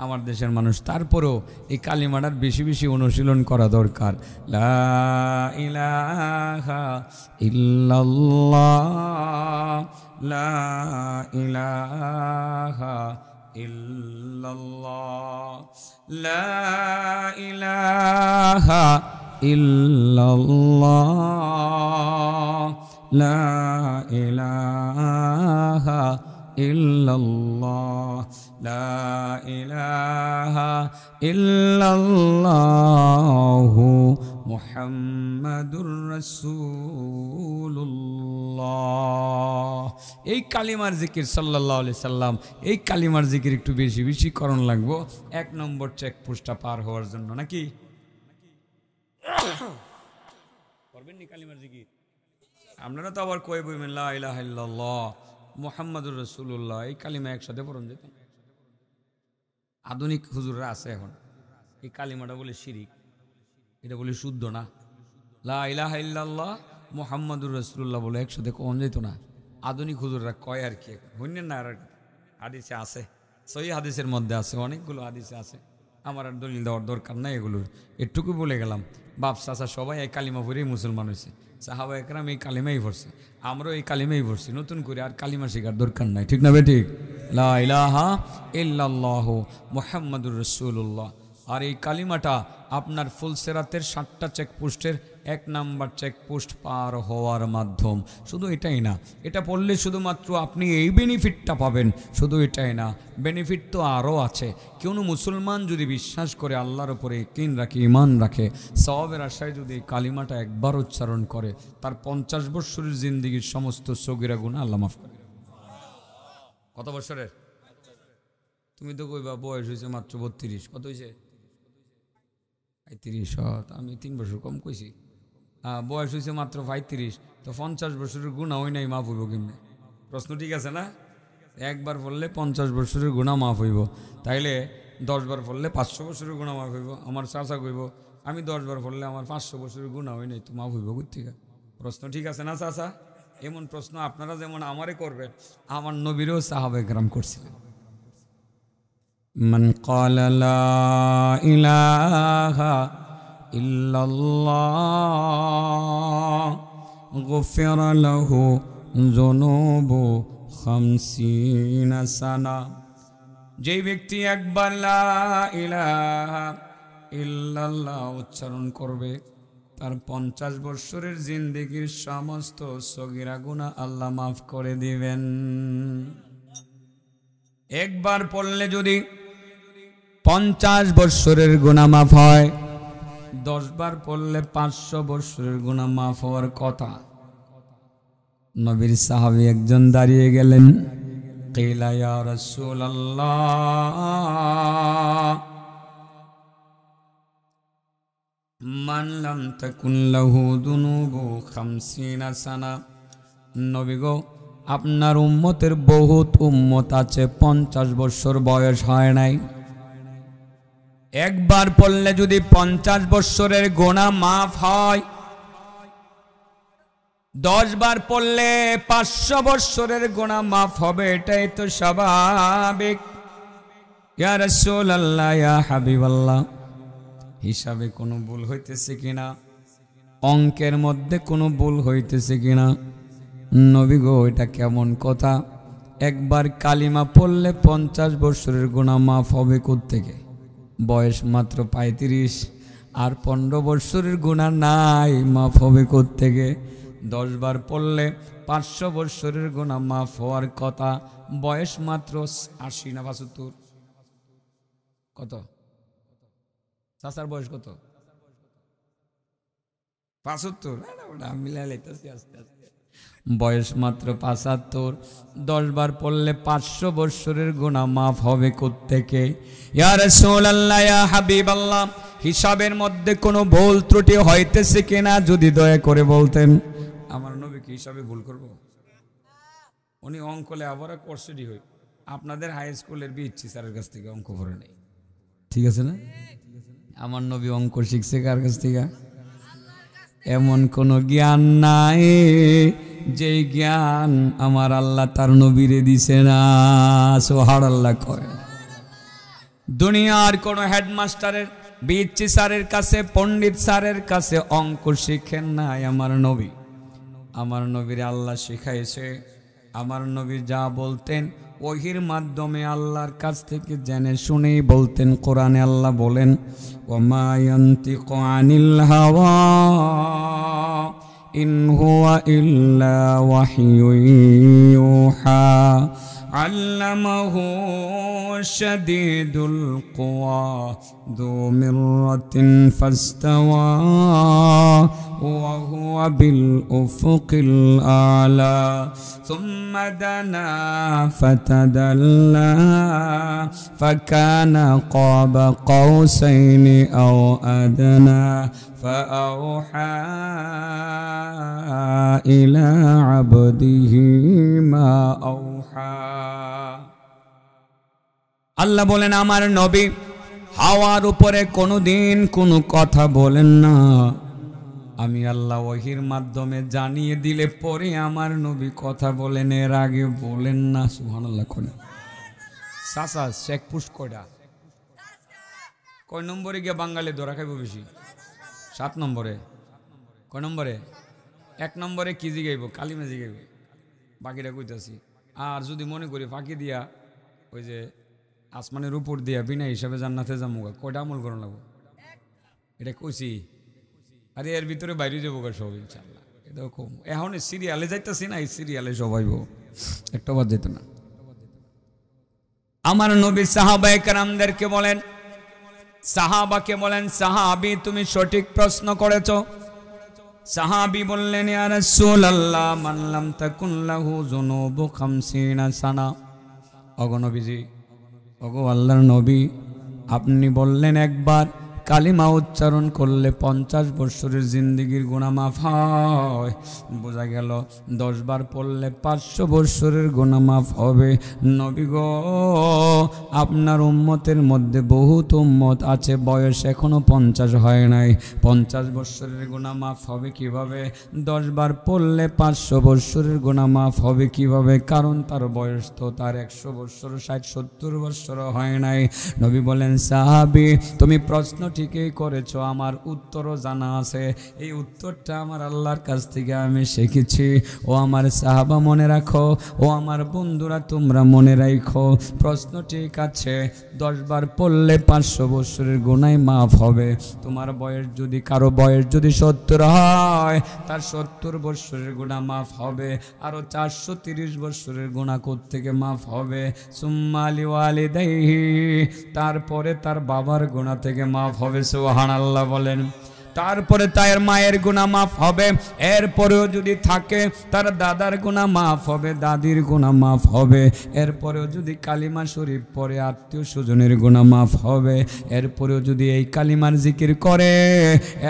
আমার দেশের মানুষ। তারপরেও এই কালিমাটার বেশি বেশি অনুশীলন করা দরকার। লা ইলাহা ইল্লাল্লাহ, লা ইলাহা ইল্লাল্লাহ, লা ইলাহা ইল্লাল্লাহ, লা ইলাহা ইল্লাল্লাহ, লা ইলাহা ইল্লাল্লাহু মুহাম্মাদুর রাসূলুল্লাহ। এই কালিমার জিকির সাল্লাল্লাহু আলাইহি সাল্লাম, এই কালিমার জিকির একটু বেশি বেশি করণ লাগবো 1 নম্বর চেকপোস্টটা পার হওয়ার জন্য, নাকি? করবেন নি কালিমার জিকির? আপনারা তো আবার কই বইবেন লা ইলাহা ইল্লাল্লাহ মুহাম্মাদুর রাসূলুল্লাহ, এই কালিমা একসাথে পড়ুন যেত। আধুনিক হুজুররা আছে এখন এই কালিমাটা বলে শিরিক, এটা বলে শুদ্ধ না। লা ইলাহা ইল্লাল্লাহ মুহাম্মাদুর রাসূলুল্লাহ বলে একসাথে কোন যেত না। আধুনিক হুজুররা কয় আর কি, হইনেন না? আর হাদিসে আছে, সহিহ হাদিসের মধ্যে আছে, অনেকগুলো হাদিসে আছে। আমার আর দলিল দেওয়ার দরকার নাই এগুলোর, এটুকু বলে গেলাম। বাপ চাচা সবাই এই কালিমা পড়েই মুসলমান হয়েছে, সাহাবা একরাম এই কালিমাই পড়ছে, আমরাও এই কালিমাই পড়ছি, নতুন করে আর কালিমা শেখার দরকার নাই, ঠিক না বেঠিক? লা ইলাহা ইল্লাল্লাহু মুহাম্মাদুর রাসূলুল্লাহ। আর এই কালিমাটা আপনার ফুলসেরাতের 7টা চেকপোস্টের 1 নাম্বার চেকপোস্ট পার হওয়ার মাধ্যম। শুধু এটাই না, এটা পড়লে শুধুমাত্র আপনি এই বেনিফিটটা পাবেন, শুধু এটাই না, বেনিফিট তো আরও আছে। কোনো মুসলমান যদি বিশ্বাস করে, আল্লাহর উপরে ইয়াকিন রাখে, ঈমান রাখে, সওয়াবের আশায় যদি এই কালিমাটা একবার উচ্চারণ করে, তার 50 বছরের জিন্দেগির সমস্ত সগীরা গুনাহ আল্লাহ মাফ করে। কত বছরের? তুমি তো কইবা বয়স হয়েছে মাত্র 32, কত হয়েছে? 35। আমি 3 বছর কম কইছি। বয়স হয়েছে মাত্র 35, তো 50 বছরের গুনাহ হই নাই, মাফ হইব কেমনে? প্রশ্ন ঠিক আছে না? একবার পড়লে 50 বছরের গুনাহ মাফ হইব, তাইলে 10 বার পড়লে 500 বছরের গুনাহ মাফ হইব। আমার চাচা কইব আমি 10 বার পড়লে আমার 500 বছরের গুনাহ হই নাই, তো মাফ হইব কোত্থেকে? প্রশ্ন ঠিক আছে না চাচা? এমন প্রশ্ন আপনারা যেমন আমারে করবেন, আমার নবীরও সাহাবায়ে কেরাম করছিলেন। মান ক্বালা লা ইলাহা ইল্লাল্লাহ গুফিরা লাহু যুনুবু 50 সানা। যেই ব্যক্তি একবার লা ইলাহা ইল্লাল্লাহ উচ্চারণ করবে, তার 50 বছরের জিন্দেগির সমস্ত সগীরা গুনাহ আল্লাহ মাফ করে দিবেন। একবার পড়লে যদি 50 বছরের গুনাহ মাফ হয়, 10 বার পড়লে 500 বছরের গুনাহ মাফ হওয়ার কথা। নবীর সাহাবী একজন দাঁড়িয়ে গেলেন, কিলা ইয়া রাসূলুল্লাহ মান লাম তাকুন লাহু যুনুবু 50 সানা। নবী গো, আপনার উম্মতের বহুত উম্মত আছে 50 বছর বয়স হয় নাই, একবার পড়লে যদি 50 বছরের গুনাহ মাফ হয়, 10 বার পড়লে 500 বছরের গুনাহ মাফ হবে, এটাই তো স্বাভাবিক। ইয়া রাসূলুল্লাহ, ইয়া হাবিবাল্লাহ, হিসাবে কোনো ভুল হইতেছে কিনা, অঙ্কের মধ্যে কোনো ভুল হইতেছে কিনা? নবী গো, এটা কেমন কথা? একবার কালিমা পড়লে 50 বছরের গুনাহ মাফ হবে কোত্থেকে? বয়স মাত্র 35, আর 15 বছরের গুনাহ নাই, মাফ হবে কোত্থেকে? 10 বার পড়লে 500 বছরের গুনাহ মাফ হওয়ার কথা, বয়স মাত্র 80 না 75? কত? চাচার বয়স কত? 75? আমি মিলাই লাইতেছি আস্তে আস্তে। বয়স মাত্র 75, 10 বার পড়লে 500 বছরের গুনাহ মাফ হবে কোত্থেকে? ইয়া রাসূলুল্লাহ, ইয়া হাবিবাল্লাহ, হিসাবের মধ্যে কোনো ভুল ত্রুটি হইতেছে কিনা যদি দয়া করে বলতেন। আমার নবী কি হিসাবে ভুল করব? উনি অঙ্কলে আবার কোর্সেরই হই, আপনাদের হাই স্কুলের বিচ্ছি স্যারের কাছ থেকে অঙ্ক পড়ে নেই, ঠিক আছে না? আমার নবী অঙ্ক শিখছে কার কাছ থেকে? এমন কোনো জ্ঞান নাই যেই জ্ঞান আমার আল্লাহ তার নবীরে দিছে না। সুবহানাল্লাহ কয়। দুনিয়ার কোনো হেডমাস্টারের, বিচ্ছি স্যারের কাছে, পণ্ডিত স্যারের কাছে অঙ্ক শিখেন নাই আমার নবী। আমার নবীর আল্লাহ শিখাইছে। আমার নবী যা বলতেন ওহির মাধ্যমে আল্লাহর কাছ থেকে জেনে শুনেই বলতেন। কোরআনে আল্লাহ বলেন, ওমা ইয়ানতিকু আনিল হাওয়া ইন হুয়া ইল্লা ওয়াহয়ুন ইউহা আল্লামাহু শাদীদুল কুওয়া যু মিররাতিন ফাস্তাওয়া ওয়া হুয়া বিল উফুকিল আলা সুম্মা দানা ফাতাদাল্লা ফাকানা ক্বাবা কাউসাইনি আও আদনা فأوحى إلى عبده ما أوحى। আল্লাহ বলেন আমার নবী হাওয়ার উপরে কোনোদিন কোনো কথা বলেন না। আমি আল্লাহ ওহির মাধ্যমে জানিয়ে দিলে পরে আমার নবী কথা বলেন, এর আগে বলেন না। সুবহানাল্লাহ। চাচা শেখ পুষ কয় নম্বরে গিয়ে বাঙালি ধরা খাইব বেশি? 7 নম্বরে। কয় নম্বরে? 1 নম্বরে কি জিগাইব? কালিমা জিগাইব। বাকিটা কইতাছি। আর যদি মনে করি ফাঁকি দিয়া ওই যে আসমানের উপর দিয়া বিনা হিসাবে জান্নাতে যামুগা, কয়টা আমল করা লাগবো? এটা কইছি। আরে এর ভিতরে বাইরে যাবো সব ইনশাল্লাহ। এটাও কম। এখন সিরিয়ালে যাইতেছি না, এই সিরিয়ালে সবাইব একটা বাদ যেত না। আমার নবী সাহাবায়ে কেরামদেরকে বলেন, সাহাবাকে বলেন, সাহাবী তুমি সঠিক প্রশ্ন করেছো। সাহাবী বললেন, ইয়া রাসূলুল্লাহ মান লাম তাকুন লাহু যুনুবু 50 সানা। ওগো নবীজি, ওগো আল্লাহর নবী, আপনি বললেন একবার কালিমা উচ্চারণ করলে 50 বছরের জিন্দেগির গুনাহ মাফ হয়। বোঝা গেল 10 বার পড়লে 500 বছরের গুনাহ মাফ হবে। নবী গো, আপনার উম্মতের মধ্যে বহুত উম্মত আছে বয়স এখনো 50 হয় নাই, 50 বছরের গুনাহ মাফ হবে কিভাবে? 10 বার পড়লে 500 বছরের গুনাহ মাফ হবে কিভাবে? কারণ তার বয়স তো তার 100 বছর, 60-70 বছর হয় নাই। নবী বলেন, সাহাবী তুমি প্রশ্ন ঠিকই করেছো, আমার উত্তরও জানা আছে। এই উত্তরটা আমার আল্লাহর কাছ থেকে আমি শিখেছি। ও আমার সাহাবা মনে রাখো, ও আমার বন্ধুরা তোমরা মনে রাখো, প্রশ্ন ঠিক আছে। 10 বার পড়লে 500 বছরের গুনাহ মাফ হবে। তোমার বয়স যদি, কারো বয়স যদি 70 হয়, তার 70 বছরের গুনাহ মাফ হবে। আরো 430 বছরের গুনাহ কোত্থেকে মাফ হবে? সুম্মা লিওয়ালিদাইহি, তারপরে তার বাবার গুনাহ থেকে মাফ হবে। সুবহানাল্লাহ বলেন। তারপরে তার মায়ের গুনাহ মাফ হবে। এরপরেও যদি থাকে তার দাদার গুনাহ মাফ হবে, দাদির গুনাহ মাফ হবে। এরপরেও যদি কালিমা শরীফ পড়ে আত্মীয় স্বজনের গুনাহ মাফ হবে। এরপরেও যদি এই কালিমার জিকির করে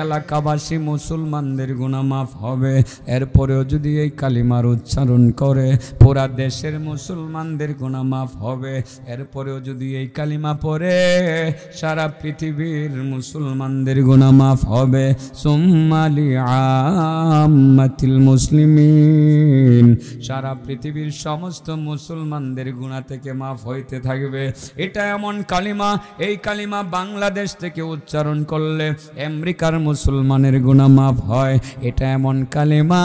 এলাকাবাসী মুসলমানদের গুনাহ মাফ হবে। এরপরেও যদি এই কালিমার উচ্চারণ করে পুরা দেশের মুসলমানদের গুনাহ মাফ হবে। এরপরেও যদি এই কালিমা পড়ে সারা পৃথিবীর মুসলমানদের গুনাহ মাফ হবে। সুম্মা লিআম্মাতিল মুসলিমিন, সারা পৃথিবীর সমস্ত মুসলমানদের গুনাহ থেকে মাফ হইতে থাকবে। এটা এমন কালিমা, এই কালিমা বাংলাদেশ থেকে উচ্চারণ করলে আমেরিকার মুসলমানের গুনাহ মাফ হয়। এটা এমন কালিমা,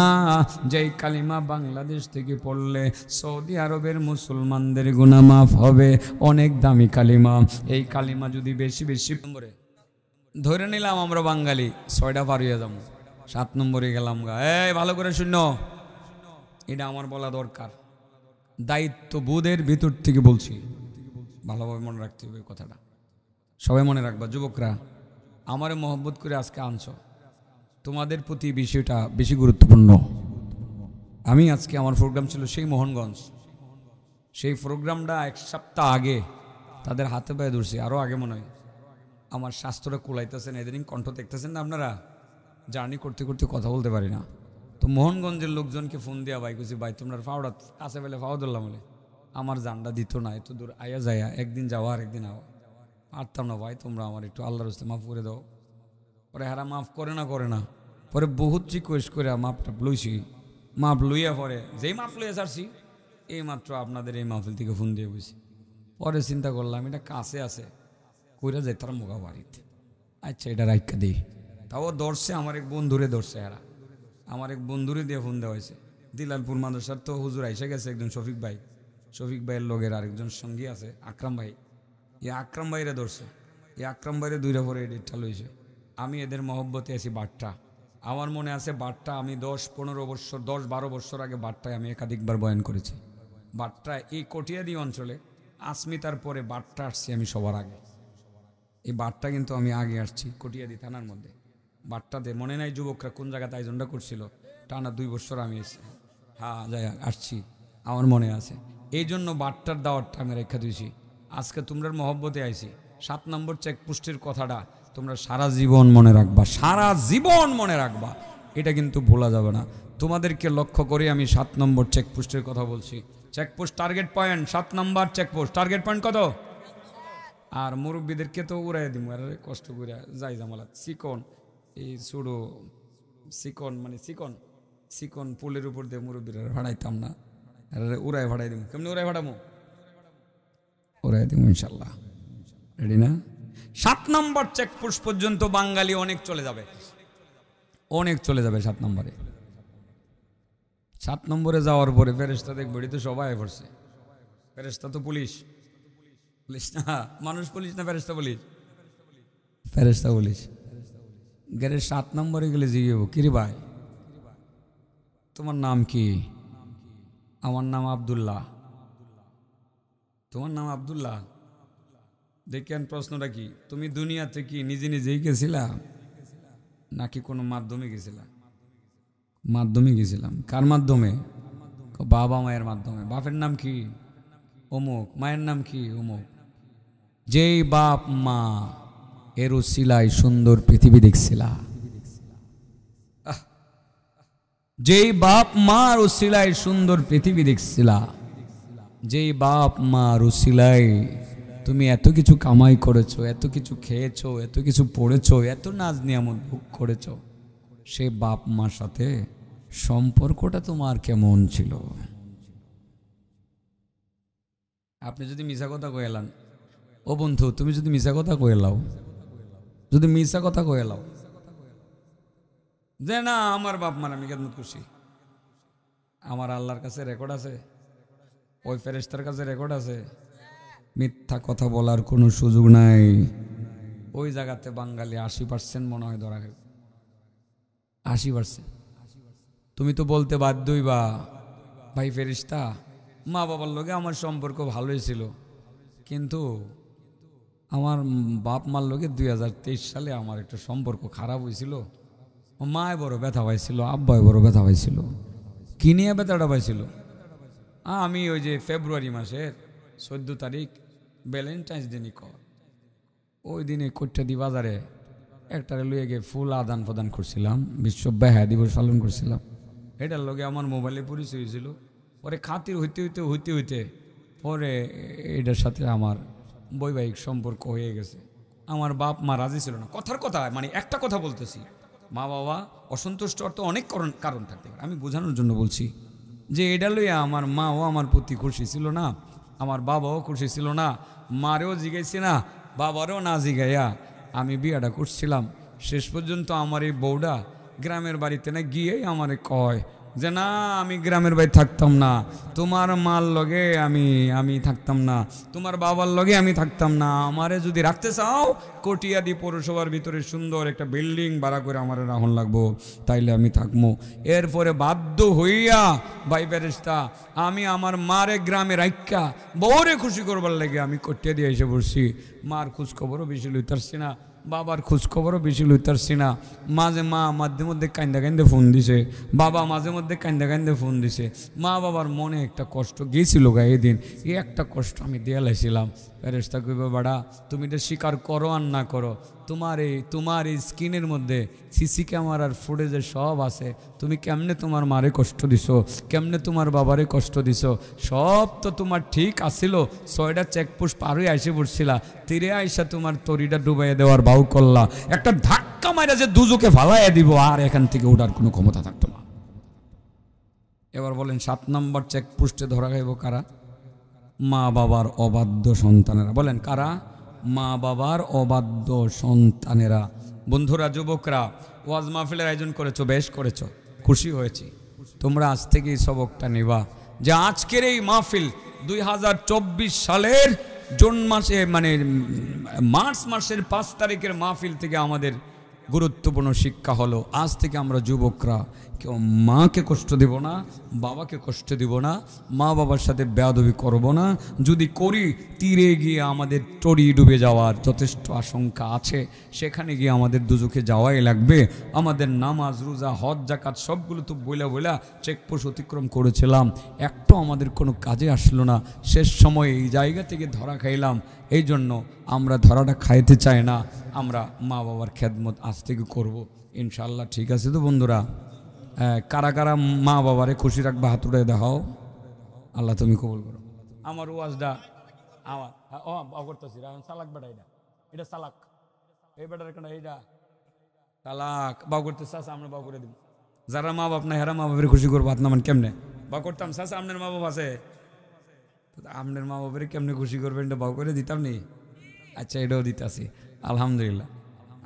যেই কালিমা বাংলাদেশ থেকে পড়লে সৌদি আরবের মুসলমানদের গুনাহ মাফ হবে। অনেক দামি কালিমা। এই কালিমা যদি বেশি বেশি ধরে নিলাম আমরা বাঙালি 6টা পার হয়ে যাবো, 7 নম্বরে গেলাম গা। এই ভালো করে শুনো, এটা আমার বলা দরকার, দায়িত্ববোধের ভিতর থেকে বলছি, ভালোভাবে মনে রাখতে হবে কথাটা। সবাই মনে রাখবা, যুবকরা আমারে মহব্বত করে আজকে আনছো, তোমাদের প্রতি বিষয়টা বেশি গুরুত্বপূর্ণ। আমি আজকে আমার প্রোগ্রাম ছিল সেই মোহনগঞ্জ, সেই প্রোগ্রামটা 1 সপ্তাহ আগে তাদের হাতে পায়ে ধরছি, আরও আগে মনে হয়। আমার স্বাস্থ্যটা কুলাইতেছেন, এদিন কণ্ঠ দেখতেছেন না আপনারা, জার্নি করতে করতে কথা বলতে পারি না। তো মোহনগঞ্জের লোকজনকে ফোন দেওয়া, ভাই কইছি ভাই তোমরা ফাওড়া কাছে পেলে ফাওয়া ধরলাম বলে, আমার জানটা দিত না, এত দূর আয়া যায়া একদিন যাওয়া আর একদিন আওয়া, পারতাম না ভাই, তোমরা আমার একটু আল্লাহর হস্তে মাফ করে দাও। পরে হারা মাফ করে না, পরে বহুত রিকোয়েস্ট করে মাপটা লইছি, মাপ লইয়া পরে যেই মাপ লইয়া ছাড়ছি এই মাত্র আপনাদের এই মাহফিল থেকে ফোন দিয়ে বুঝি। পরে চিন্তা করলাম এটা কাছে আছে, কইরা যাই তার মোগা বাড়িতে, আচ্ছা এটা রাইখা দিই। তাও ধরছে আমার এক বন্ধুরে ধরছে, এরা আমার এক বন্ধুরে দিয়ে ফোন দেওয়া হয়েছে। দিলালপুর মাদ্রাসার তো হুজুর আইসা গেছে একজন শফিক ভাই, শফিক ভাইয়ের লগের আরেকজন সঙ্গী আছে আকরাম ভাই। এই আকরাম ভাইরে ধরছে, এই আকরাম ভাইরে দুইটা পরে এডিটটা লইছে। আমি এদের মহব্বতে আছি বাট্টা, আমার মনে আছে বাট্টা আমি 10-15 বছর 10-12 বছর আগে বাট্টায় আমি একাধিকবার বয়ান করেছি। বাট্টা এই কটিয়াদি অঞ্চলে আসমিতার পরে বাট্টা আসছি আমি সবার আগে। এই বাট্টা কিন্তু আমি আগে আসছি কটিয়াদি থানার মধ্যে। বাট্টাতে মনে নাই যুবকরা কোন জায়গাতে আয়োজনটা করছিল, টানা 2 বছর আমি এসেছি, হ্যাঁ যাই আসছি, আমার মনে আছে। এই জন্য বাট্টার দাওয়াতটা আমি রেখা দিয়েছি। আজকে তোমরা মহব্বতে আইছি, 7 নম্বর চেকপোস্টের কথাটা তোমরা সারা জীবন মনে রাখবা, সারা জীবন মনে রাখবা, এটা কিন্তু ভোলা যাবে না। তোমাদেরকে লক্ষ্য করে আমি 7 নম্বর চেকপোস্টের কথা বলছি। চেকপোস্ট টার্গেট পয়েন্ট 7 নম্বর চেকপোস্ট টার্গেট পয়েন্ট কত? আর মুরব্বীদেরকে তো উড়াই দিব, আর কষ্ট করে যাই জামালা চিকন এই ছোটো চিকন মানে চিকন চিকন পুলের উপর দিয়ে মুরব্বীরা ভাড়াইতাম না, আর উড়াই ভাড়াই দিব। কেমনি উড়াই ভাড়াবো? উড়াই দিব ইনশাল্লাহ। রেডি না? 7 নম্বর চেকপোস্ট পর্যন্ত বাঙালি অনেক চলে যাবে, অনেক চলে যাবে 7 নম্বরে। 7 নম্বরে যাওয়ার পরে ফেরেশতা দেখবো তো সবাই পড়ছে। ফেরেশতা তো পুলিশ, পুলিশ না মানুষ, পুলিশ না ফেরেশতা পুলিশ, ফেরেশতা পুলিশ। গেলে 7 নম্বরে গেলে জিজ্ঞেব কিরে ভাই তোমার নাম কি? আমার নাম আব্দুল্লাহ। তোমার নাম আব্দুল্লাহ? দেখেন প্রশ্নটা কি, তুমি দুনিয়াতে কি নিজে নিজেই গেছিলা নাকি কোনো মাধ্যমে গেছিলা? মাধ্যমে গেছিলাম। কার মাধ্যমে? বাবা মায়ের মাধ্যমে। বাপের নাম কি? অমুক। মায়ের নাম কি? অমুক। যেই বাপ মা এর উসিলায় সুন্দর পৃথিবী দেখছিলা, যেই বাপ মার উসিলায় সুন্দর পৃথিবী দেখছিলা, যেই বাপ মার উসিলায় তুমি এত কিছু কামাই করেছো, এত কিছু খেয়েছো, এত কিছু পড়েছো, এত নাজ নিয়ামত ভোগ করেছো, সে বাপ মার সাথে সম্পর্কটা তোমার কেমন ছিল? আপনি যদি মিছা কথা কয়ে এলান, ও বন্ধু তুমি যদি মিছা কথা কয়ে এলাও, যদি মিছা কথা কয়ে এলাও যে না আমার বাপ মার আমি খেদমত করছি, আমার আল্লাহর কাছে রেকর্ড আছে, ওই ফেরেশতার কাছে রেকর্ড আছে, মিথ্যা কথা বলার কোনো সুযোগ নাই। ওই জায়গাতে বাঙালি 80% মনে হয় ধরা গেছে, 80%। তুমি তো বলতে বাধ্যই বা ভাই ফেরেশতা মা বাবার লগে আমার সম্পর্ক ভালোই ছিল, কিন্তু আমার বাপ মার লগে 2023 সালে আমার একটা সম্পর্ক খারাপ হয়েছিল, মায় বড় ব্যথা পাইছিল, আব্বায় বড় ব্যথা পাইছিল। কি নিয়ে ব্যথাটা পাইছিল? আমি ওই যে ফেব্রুয়ারি মাসের 14 তারিখ ভ্যালেন্টাইন্স দিনই ওই দিনে কোট্টাদি বাজারে একটা লইয়ে গিয়ে ফুল আদান প্রদান করছিলাম, বিশ্ব বেহা দিবস পালন করছিলাম। এটার লগে আমার মোবাইলে পরিচয় হয়েছিল। পরে খাতির হইতে হইতে হইতে হইতে পরে এটার সাথে আমার বৈবাহিক সম্পর্ক হয়ে গেছে। আমার বাপ মা রাজি ছিল না। কথার কথা মানে একটা কথা বলতেছি, মা বাবা অসন্তুষ্ট অর্থ অনেক কারণ থাকতে পারে, আমি বোঝানোর জন্য বলছি যে এটা লইয়া আমার মাও আমার প্রতি খুশি ছিল না, আমার বাবাও খুশি ছিল না, মারেও জিগাইছি না, বাবারও না জিগাইয়া আমি বিয়াটা করছিলাম। শেষ পর্যন্ত আমার এই বউটা গ্রামের বাড়িতে না গিয়েই আমারে কয় যে না আমি গ্রামের বাড়ি থাকতাম না, তোমার মার লগে আমি থাকতাম না, তোমার বাবার লগে আমি থাকতাম না, আমারে যদি রাখতে চাও কটিয়াদি পৌরসভার ভিতরে সুন্দর একটা বিল্ডিং ভাড়া করে আমারে রাখুন লাগবো, তাইলে আমি থাকবো। এরপরে বাধ্য হইয়া ভাই ফেরেশতা আমি আমার মারে গ্রামে রাইখা বউরে খুশি করবার লাগে আমি কটিয়াদি এসে পড়ছি। মার খোঁজখবরও বেশি লইতারছি না, বাবার খোঁজখবরও বেশি লইতারছি না। মাঝে মা মাঝে মধ্যে কান্দা কান্দে ফোন দিছে, বাবা মাঝে মধ্যে কান্দা কান্দে ফোন দিছে। মা বাবার মনে একটা কষ্ট গিয়েছিল গা এদিন, এই একটা কষ্ট আমি দিয়ে লাইছিলাম। ফেরেশতা কইবে বাড়া তুমি এটা স্বীকার করো আর না করো, তোমার এই স্ক্রিনের মধ্যে সিসি ক্যামেরার ফুটেজে সব আছে, তুমি কেমনে তোমার মারে কষ্ট দিছো, কেমনে তোমার বাবারে কষ্ট দিছো, সব তো তোমার ঠিক আসিল। 6টা চেকপোস্ট পার হয়ে আইসে পড়ছিলা, তীরে আইসা তোমার তরিটা ডুবাইয়া দেওয়ার বাউ করলা, একটা ধাক্কা মাইরা যে দুজকে ফালাইয়া দিব আর এখান থেকে ওঠার কোনো ক্ষমতা থাকতো না। এবার বলেন 7 নম্বর চেকপোস্টে ধরা খাইব কারা? মা বাবার অবাধ্য সন্তানেরা। বলেন কারা? মা বাবার অবাধ্য সন্তানেরা। বন্ধুরা, যুবকরা, ওয়াজ মাহফিলের আয়োজন করেছো, বেশ করেছো, খুশি হয়েছি। তোমরা আজ থেকে এই সবকটা নিবা যে আজকের এই মাহফিল 2024 সালের জুন মাসে মানে মার্চ মাসের 5 তারিখের মাহফিল থেকে আমাদের গুরুত্বপূর্ণ শিক্ষা হলো আজ থেকে আমরা যুবকরা কেউ মাকে কষ্ট দেব না, বাবাকে কষ্ট দেব না, মা বাবার সাথে বেয়াদবি করব না। যদি করি তীরে গিয়ে আমাদের টরি ডুবে যাওয়ার যথেষ্ট আশঙ্কা আছে, সেখানে গিয়ে আমাদের দুজকে যাওয়াই লাগবে। আমাদের নামাজ রোজা হজ জাকাত সবগুলো তো বইলা চেকপোস্ট অতিক্রম করেছিলাম, একটু আমাদের কোনো কাজে আসলো না। শেষ সময়ে এই জায়গা থেকে ধরা খাইলাম। এই জন্য আমরা ধরাটা খাইতে চাই না, আমরা মা বাবার খেদমত আজ থেকে করবো ইনশাল্লাহ। ঠিক আছে তো বন্ধুরা? কারা কারা মা বাবারে খুশি রাখবা হাত উঠে দেখাও। আল্লাহ তুমি কবুল করো। আমার ওয়াজটা আমার করতেছি চালাক বেটা, এটা চালাক, এই বেটার কেন এইটা চালাক বাউ করতে চাষ, আমরা বাউ করে দিব। যারা মা বাপ না হেরা মা বাপের খুশি করবো হাত নামান। কেমনে বাউ করতাম চাষ? আপনার মা বাপ আছে, আপনার মা বাপের কেমনে খুশি করবেন এটা বাউ করে দিতাম নি? আচ্ছা, এটাও দিতাছি আলহামদুলিল্লাহ।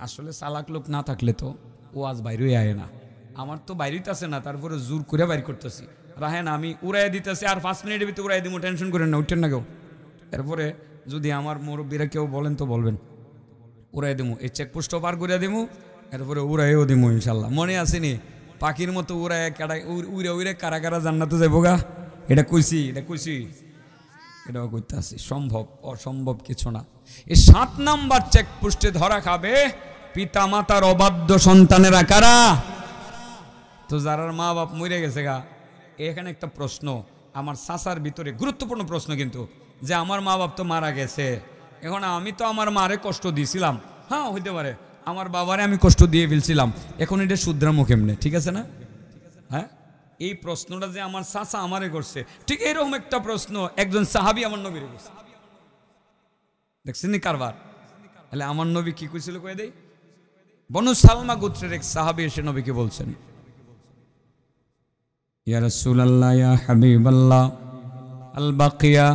আসলে চালাক লোক না থাকলে তো ওয়াজ বাইরে আয় না। আমার তো বাইরেতে না, তারপরে জোর করে বাইর করতেছি। রাহেন আমি উড়াই দিতেছি, আর 5 মিনিটের ভিতরে উড়াই দিব, টেনশন করেন না, উঠেন না কেউ। এরপরে যদি আমার মুরব্বীরা কেউ বলেন তো বলবেন, উড়াই দেবো, এই চেকপোস্টও পার করে দেবো, এরপরে উড়াইও দেবো ইনশাল্লাহ। মনে আসেনি পাখির মতো উড়াই কাড়াই উড়ে উড়ে কারা কারা জান্নাতে যাবো গা? এটা কইছি এটাও করতে আসি। সম্ভব, অসম্ভব কিছু না। এই 7 নাম্বার চেকপোস্টে ধরা খাবে পিতা মাতার অবাধ্য সন্তানেরা। কারা? তো যারা মা বাপ মরে গেছে গা, এখানে একটা প্রশ্ন আমার চাচার ভিতরে গুরুত্বপূর্ণ প্রশ্ন, কিন্তু যে আমার মা বাপ তো মারা গেছে, এখন আমি তো আমার মারে কষ্ট দিয়েছিলাম, হ্যাঁ হইতে পারে আমার বাবারে আমি কষ্ট দিয়ে ফেলছিলাম, এখন এটা শুদ্রামো কেমনে? ঠিক আছে না? হ্যাঁ, এই প্রশ্নটা যে আমার চাচা আমারে করছে, ঠিক এরকম একটা প্রশ্ন একজন সাহাবী আমার নবীর করছে। দেখছেন নি কারবার? তাহলে আমার নবী কি কইছিল কয়ে দেই। বনু সালমা গোত্রের এক সাহাবী এসে নবীকে বলছেন, ইয়া রাসূলুল্লাহ ইয়া হাবিবাল্লাহ আল বাকিয়া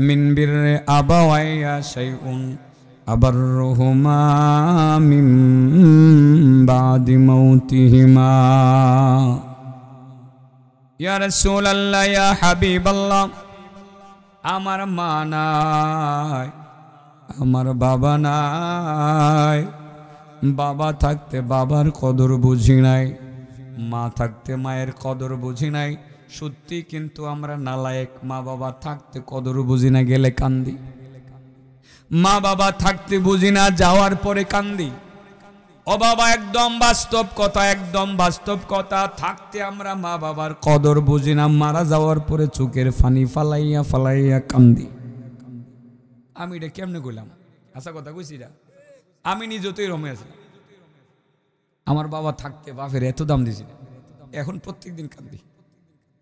মিন বিররি আবাওয়াইয়া শাইউন আবাররুহুমা মিন বাদি মাউতিহিমা। ইয়া রাসূলুল্লাহ ইয়া হাবিবাল্লাহ, আমার মা নাই, আমার বাবা নাই, বাবা থাকতে বাবার কদর বুঝি নাই, মা থাকতে মায়ের কদর বুঝি নাই। সত্যি, কিন্তু আমরা নালায়েক, মা বাবা থাকতে কদর বুঝি না, গেলে কান্দি। মা বাবা থাকতে বুঝি না, যাওয়ার পরে কান্দি। ও বাবা, একদম বাস্তব কথা, একদম বাস্তব কথা। থাকতে আমরা মা বাবার কদর বুঝি না, মারা যাওয়ার পরে চোখের ফানি ফালাইয়া ফালাইয়া কান্দি। আমি এটা কেমনে কইলাম? আচ্ছা কথা কইছি না, আমি নিজে তো এরকম আছিলাম। আমার বাবা থাকতে বাপের এত দাম দিয়েছিল, এখন প্রত্যেক দিন কান্দি।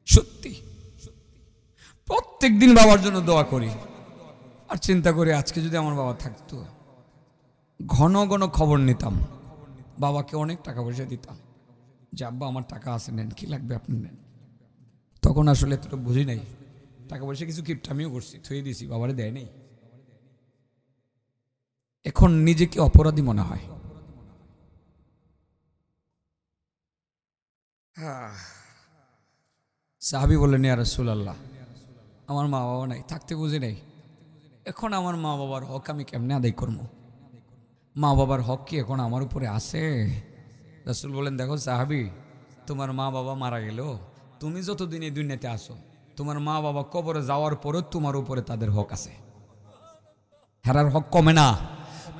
সত্যি প্রত্যেক দিন বাবার জন্য দোয়া করি, আর চিন্তা করি আজকে যদি আমার বাবা থাকতো, ঘন ঘন খবর নিতাম, বাবাকে অনেক টাকা পয়সা দিতাম যে আব্বা আমার টাকা আছে, নেন, কি লাগবে আপনি নেন। তখন আসলে এতটা বুঝি নাই, টাকা পয়সা কিছু কিপটামিও করছি, থুয়ে দিয়েছি, বাবারে দেয় নাই। এখন নিজেকে অপরাধী মনে হয়। সাহাবী বললেন, ইয়া রাসূলুল্লাহ, আমার মা বাবা নাই, থাকতে বুঝি নাই, এখন আমার মা বাবার হক আমি কেমনে আদায় করবো? মা বাবার হক কি এখন আমার উপরে আছে? রাসূল বলেন, দেখো সাহাবী, তোমার মা বাবা মারা গেল, তুমি যতদিন এই দুনিয়াতে আসো, তোমার মা বাবা কবরে যাওয়ার পরে তোমার উপরে তাদের হক আছে, হেরার হক কমে না।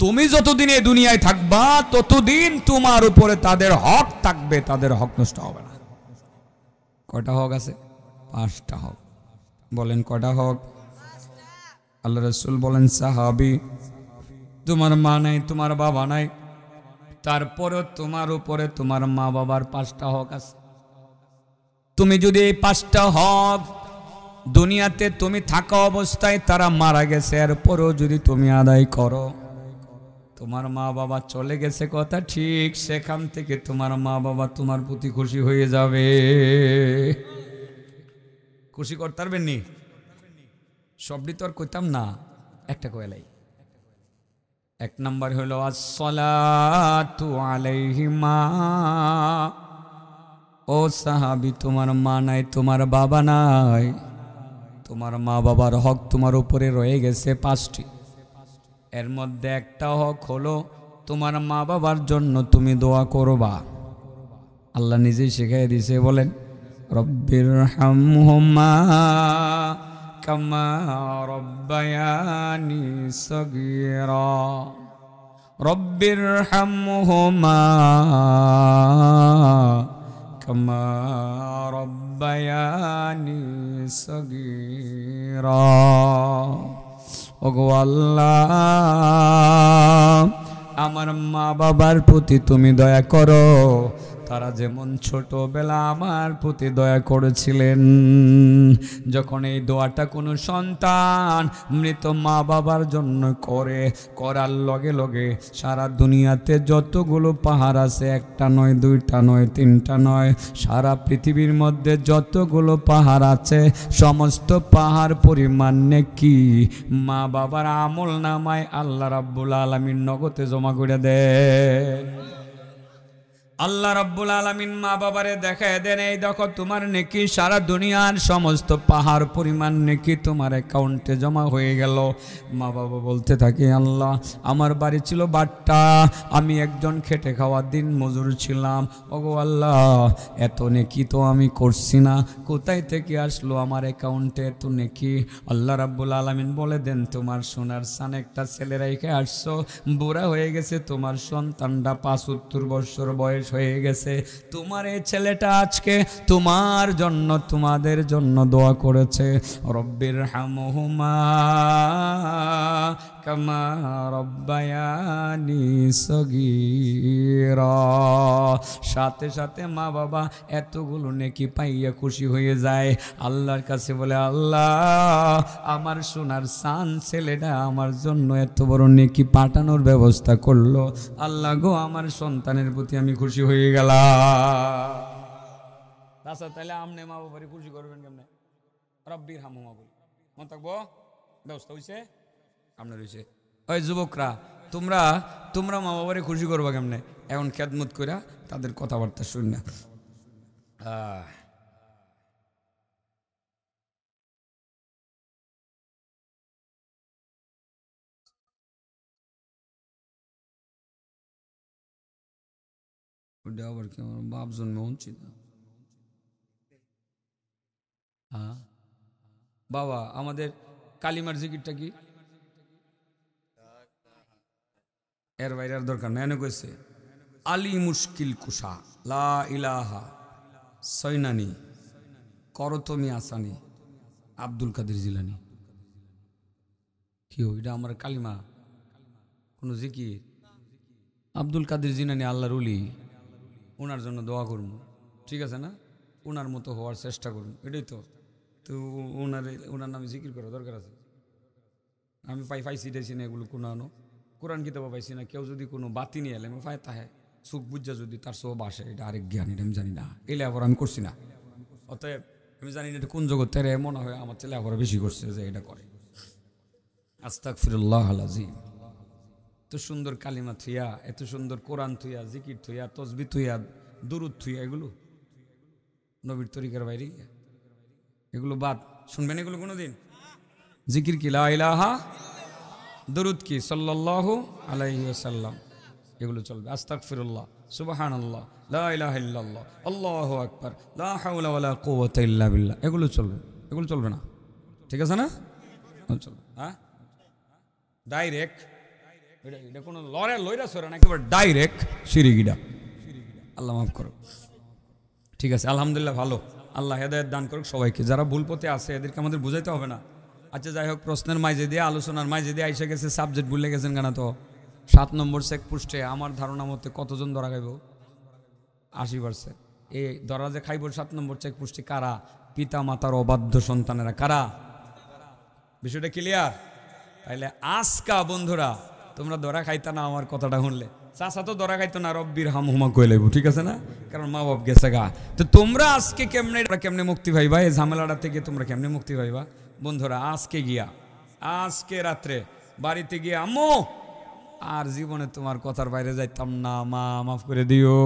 তুমি যতদিন এই দুনিয়ায় থাকবা ততদিন তোমার উপরে তাদের হক থাকবে, তাদের হক নষ্ট হবে না। কয়টা হক আছে? 5টা হক। বলেন কয়টা হক? আল্লাহ রাসূল বলেন, সাহাবী, তোমার মা নাই, তোমার বাবা নাই, তারপরেও তোমার উপরে তোমার মা বাবার 5টা হক আছে। তুমি যদি এই 5টা হক দুনিয়াতে তুমি থাকা অবস্থায়, তারা মারা গেছে, এরপরেও যদি তুমি আদায় করো, তোমার মা বাবা চলে গেছে কথা ঠিক, সেখান থেকে তোমার মা বাবা তোমার প্রতি খুশি হয়ে যাবে। খুশি করতে পারবেন নি? সবটি তো আর কইতাম না, একটা কয়লাই। এক নাম্বার হলো আসসালাতু আলাইহিমা। ও সাহাবী, তোমার মা নাই, তোমার বাবা নাই, তোমার মা বাবার হক তোমার উপরে রয়ে গেছে 5টি। এর মধ্যে একটা হক হলো তোমার মা বাবার জন্য তুমি দোয়া করবা। আল্লাহ নিজেই শিখিয়ে দিয়েছে, বলেন রব্বির হামহুমা কামা রব্বায়ানি সগীরা। রব্বির হামহুমা কামা রব্বায়ানি সগীরা। ওগো আল্লাহ, আমার মা বাবার প্রতি তুমি দয়া করো, তারা যেমন ছোটবেলা আমার প্রতি দয়া করেছিলেন। যখন এই দোয়াটা কোনো সন্তান মৃত মা বাবার জন্য করার লগে লগে সারা দুনিয়াতে যতগুলো পাহাড় আছে, একটা নয়, দুইটা নয়, তিনটা নয়, সারা পৃথিবীর মধ্যে যতগুলো পাহাড় আছে সমস্ত পাহাড় পরিমাণ নেকি মা বাবার আমল নামায় আল্লাহ রাব্বুল আলামিন নগদে জমা করে দেন। আল্লাহ রাব্বুল আলামিন মা বাবারে দেখায় দেন, এই দেখো তোমার নেকি সারা দুনিয়ার সমস্ত পাহাড় পরিমাণ নেকি তোমার অ্যাকাউন্টে জমা হয়ে গেল। মা বাবা বলতে থাকে, আল্লাহ আমার বাড়ি ছিল বাট্টা, আমি একজন খেটে খাওয়া দিন মজুর ছিলাম, ওগো আল্লাহ এত নেকি তো আমি করছি না, কোথায় থেকে আসলো আমার অ্যাকাউন্টে এত নেকি? আল্লাহ রাব্বুল আলামিন বলে দেন, তোমার সোনার সান একটা ছেলে রেখে আসছো, বুড়া হয়ে গেছে, তোমার সন্তানটা 75 বছর বয়স হয়ে গেছে, তোমার এই ছেলেটা আজকে তোমার জন্য তোমাদের জন্য দোয়া করেছে, রব্বির হামহুমা কামা রব্বায়ানি সগীরা। সাথে সাথে মা বাবা এতগুলো নেকি পাইয়া খুশি হয়ে যায়, আল্লাহর কাছে বলে, আল্লাহ আমার সোনার সান ছেলেটা আমার জন্য এত বড় নেকি পাঠানোর ব্যবস্থা করলো, আল্লাহ গো আমার সন্তানের প্রতি আমি খুশি হয়ে গেলাম। আচ্ছা তাহলে আমনে মা বাবারে খুশি করবেন কেমনে? রব্বির হামহুমা বলি মন থাকবো, ব্যবস্থা হয়েছে আপনার হয়েছে। ওই যুবকরা, তোমরা মা বাবারে খুশি করবা কেমনে? এখন খেদমত কইরা তাদের কথাবার্তা শুন না। আবার কি আমার বাপ জন্মে উচিত না? হ্যাঁ বাবা, আমাদের কালিমার জিকিরটা কি? এর বাইরে আর দরকার নাই। কইছে আলী মুশকিল কুশা লা ইলাহা সৈনানি করো তুমি আসানি আব্দুল কাদের জিলানি। কি এটা আমার কালিমা, কোন জিকির? আব্দুল কাদের জিলানি আল্লাহর ওলি, ওনার জন্য দোয়া করুন, ঠিক আছে না? ওনার মতো হওয়ার চেষ্টা করুন, এটাই তো। তো ওনার নামে জিকির করা দরকার আছে। আমি পাইছি টাইছি না এগুলো কোনো কোরআন কিতাব পাইছি না। কেউ যদি কোনো বাতি নিয়ে এলে আমি পাই তাহে সুখ বুঝা যদি তার সব আসে, এটা আরেক জ্ঞান, এটা আমি জানি না, এলে আবার আমি করছি না। অতএব আমি জানি না এটা কোন জগৎ মনে হয় আমার ছেলে আবার বেশি করছে যে এটা করে। আস্তাগফিরুল্লাহ আল আযীম। এত সুন্দর কালিমা থুইয়া, এত সুন্দর কোরআন থুইয়া, জিকির থুইয়া, তসবিহ থুইয়া, দুরুদ থুইয়া, এগুলো নবীর তরিকার বাইরে এগুলো বাদ শুনবেন এগুলো কোনোদিন? জিকির কি লা ইলাহা, দুরুদ কি সাল্লাল্লাহু আলাইহি ওয়াসাল্লাম, এগুলো চলবে। আস্তাগফিরুল্লাহ, সুবহানাল্লাহ, লা ইলাহা ইল্লাল্লাহ, আল্লাহু আকবার, লা হাওলা ওয়ালা কুওয়াতা ইল্লা বিল্লাহ, এগুলো চলবে। এগুলো চলবে না, ঠিক আছে না? চলবে। হ্যাঁ ডাইরেক্ট এটা কোনো লইরা সরে না, একেবারে ডাইরেক্ট শিরিকিটা। আল্লাহ মাফ করো। ঠিক আছে, আলহামদুলিল্লাহ, ভালো। আল্লাহ হেদায়েত দান করুক সবাইকে। যারা ভুল পথে আছে এদেরকে আমাদের বুঝাইতে হবে না। আচ্ছা যাই হোক, প্রশ্নের মাঝে দিয়ে, আলোচনার মাঝে দিয়ে আইসা গেছে, সাবজেক্ট ভুলে গেছেন কেন? তো 7 নম্বর চেকপোস্টে আমার ধারণা মতে কতজন ধরা খাইব? 80%। এই ধরা যে খাইব 7 নম্বর চেকপোস্টে কারা? পিতা মাতার অবাধ্য সন্তানেরা। কারা? বিষয়টা ক্লিয়ার? তাইলে আজকা বন্ধুরা তোমরা ধরা খাইতা না আমার কথাটা শুনলে। চাচা তো ধরা খাইতো না, রব্বির হাম হুমা কই লাগবো, ঠিক আছে না, কারণ মা বাপ গেছে গা। তো তোমরা আজকে কেমনে মুক্তি পাইবা এই ঝামেলাটা থেকে? তোমরা কেমনে মুক্তি পাইবা বন্ধুরা? আজকে রাত্রে বাড়িতে গিয়ে আম্মু আর জীবনে তোমার কথার বাইরে যাইতাম না, মা মাফ করে দিও।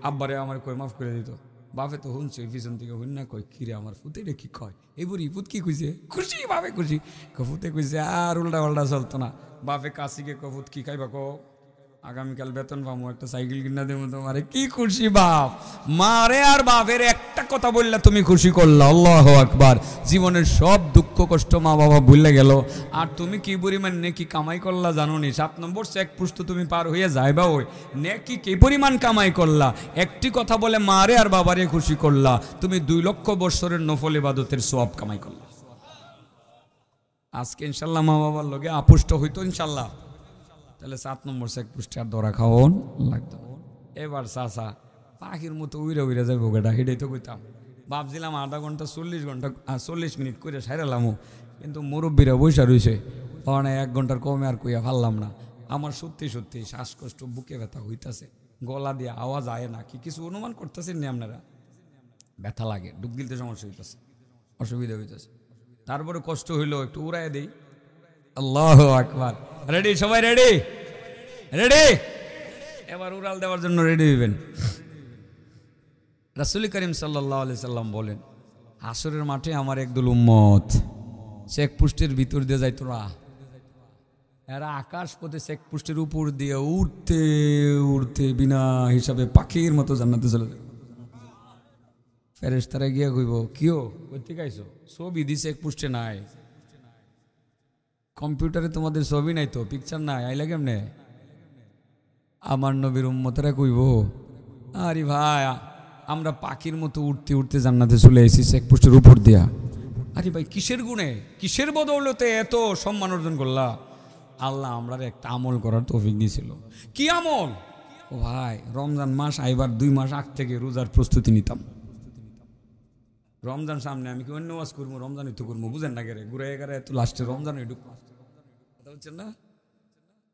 আব্বারে আমার কই মাফ করে দিত। বাপে তো শুনছে পিছন থেকে হুন না, কই কিরে আমার ফুতে রে কি কয়, এই বুড়ি ফুত কি কইছে, খুশি বাপে খুশি, ফুতে কইছে আর উল্টা পাল্টা চলতো না। বাপে কাশিকে কফুত কি খাইবা কো, আগামীকাল বেতন পাবো, একটা সাইকেল কিনা দেবো তোমারে, কি খুশি বাপ। মারে আর বাপের একটা কথা বললে তুমি খুশি করলা, আল্লাহু আকবার। জীবনের সব দুঃখ কষ্ট মা বাবা ভুলে গেল। আর তুমি কি পরিমাণ নেকি কামাই করলা জানো নি? 7 নম্বর চেক পুষ্ট তুমি পার হয়ে যাইবা, ওই নেকি কি পরিমাণ কামাই করলা। একটি কথা বলে মারে আর বাবারে খুশি করলা, তুমি 2 লক্ষ বছরের নফল ইবাদতের সওয়াব কামাই করলা। আজকে ইনশাল্লাহ মা বাবার লগে আপুষ্ট হইতো ইনশাল্লাহ, তাহলে 7 নম্বর চেক পুষ্টে আর ধরা খাওয়ন লাগতো। এবার চাচা পাখির মতো উইরে উইরে যাবো গেটা, হেঁটেই তো কইতাম। ভাবছিলাম আধা ঘন্টা 40 মিনিট করে সাইরালামও, কিন্তু মুরব্বীরা বৈশা রয়েছে, কারণ 1 ঘন্টার কমে আর কইয়া ফারলাম না। আমার সত্যি সত্যি শ্বাসকষ্ট, বুকে ব্যথা হইতাছে, গলা দিয়ে আওয়াজ আয় না, কি কিছু অনুমান করতেছেন নি আপনারা? ব্যথা লাগে, ডুব গিলতে সমস্যা হইতেছে, অসুবিধা হইতেছে। তারপরে কষ্ট হইলো, একটু উড়াই দেই। আল্লাহু আকবার। রেডি সবাই? রেডি? এবার উড়াল দেওয়ার জন্য রেডি হইবেন। রাসূল করিম সাল্লাল্লাহু আলাইহি সাল্লাম বলেন, হাসরের মাঠে আমার একদল উম্মত চেকপোস্টের ভিতর দিয়ে যাইতো না, এরা আকাশ পথে চেকপোস্টের উপর দিয়ে উড়তে উড়তে বিনা হিসাবে পাখির মতো জান্নাতে চলে যায়। ফেরেশতারা গিয়া কইব, কিও কই থেকে আইছো? ছবি দি চেকপোস্টে নাই, কম্পিউটারে তোমাদের ছবি নাই তো, পিকচার নাই, আইলা কেমনে? আমার নবীর উম্মতেরা কইব, আরে ভাই আমরা পাখির মতো উঠতে উঠতে জান্নাতে চলে এসেছি চেকপোস্টের উপর দিয়া। আরে ভাই কিসের গুণে, কিসের বদৌলতে এত সম্মান অর্জন করলা? আল্লাহ আমরার একটা আমল করার তৌফিক দিয়েছিল। কি আমল? ও ভাই, রমজান মাস আইবার 2 মাস আগ থেকে রোজার প্রস্তুতি নিতাম। রমজান সামনে, আমি কি অন্য ওয়াজ করবো? রমজানই তো করবো, বুঝেন না গেলে ঘুরে গেলে তো লাস্টে রমজানই ঢুকবো, কথা বলছেন না?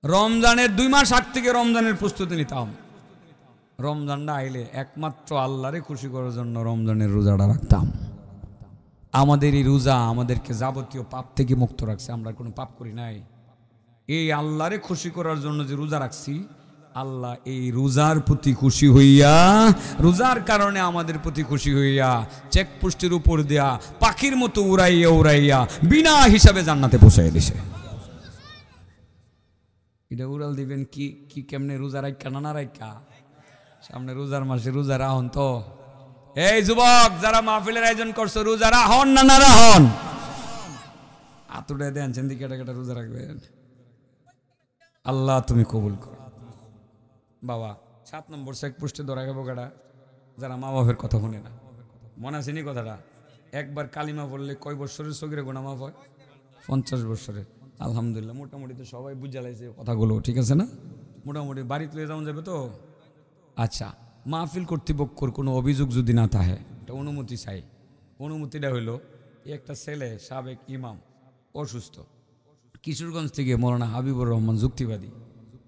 রমজানের 2 মাস আগ থেকে রমজানের প্রস্তুতি নিতাম। রমজানটা আইলে একমাত্র আল্লাহরে খুশি করার জন্য রমজানের রোজাটা রাখতাম। আমাদের এই রোজা আমাদেরকে যাবতীয় পাপ থেকে মুক্ত রাখছে, আমরা কোনো পাপ করি নাই। এই আল্লাহরে খুশি করার জন্য যে রোজা রাখছি, আল্লাহ এই রোজার প্রতি খুশি হইয়া, রোজার কারণে আমাদের প্রতি খুশি হইয়া চেকপোস্টের উপর দেয়া পাখির মতো উড়াইয়া উড়াইয়া বিনা হিসাবে জান্নাতে পৌঁছাইয়া দিছে। এটা উড়াল দিবেন কি কি কেমনে? রোজা রাখা না রাখা? সামনে রোজার মাসে রোজা রাহন তো। এই যুবক যারা মাহফিলের আয়োজন করছো, রোজা রাহন না রাহন? আতুড়ে দেন চেন্দি কেটা কেটা রোজা রাখবেন। আল্লাহ তুমি কবুল করো। বাবা 7 নম্বর চেকপোস্টে ধরা খাবো কাটা, যারা মা বাপের কথা শুনে না। মনে আছে নি কথাটা? একবার কালিমা পড়লে কয় বছরের সগিরে গোনা মাফ হয়? 50 বছরের। আলহামদুলিল্লাহ মোটামুটি তো সবাই বুঝা লাইছে কথাগুলো, ঠিক আছে না? মোটামুটি বাড়িতে লয়ে যাওয়া যাবে তো? আচ্ছা, মাহফিল কর্তৃপক্ষর কোনো অভিযোগ যদি না থাকে, একটা অনুমতি চাই। অনুমতিটা হইল, একটা ছেলে সাবেক ইমাম অসুস্থ, কিশোরগঞ্জ থেকে মৌলানা হাবিবুর রহমান যুক্তিবাদী,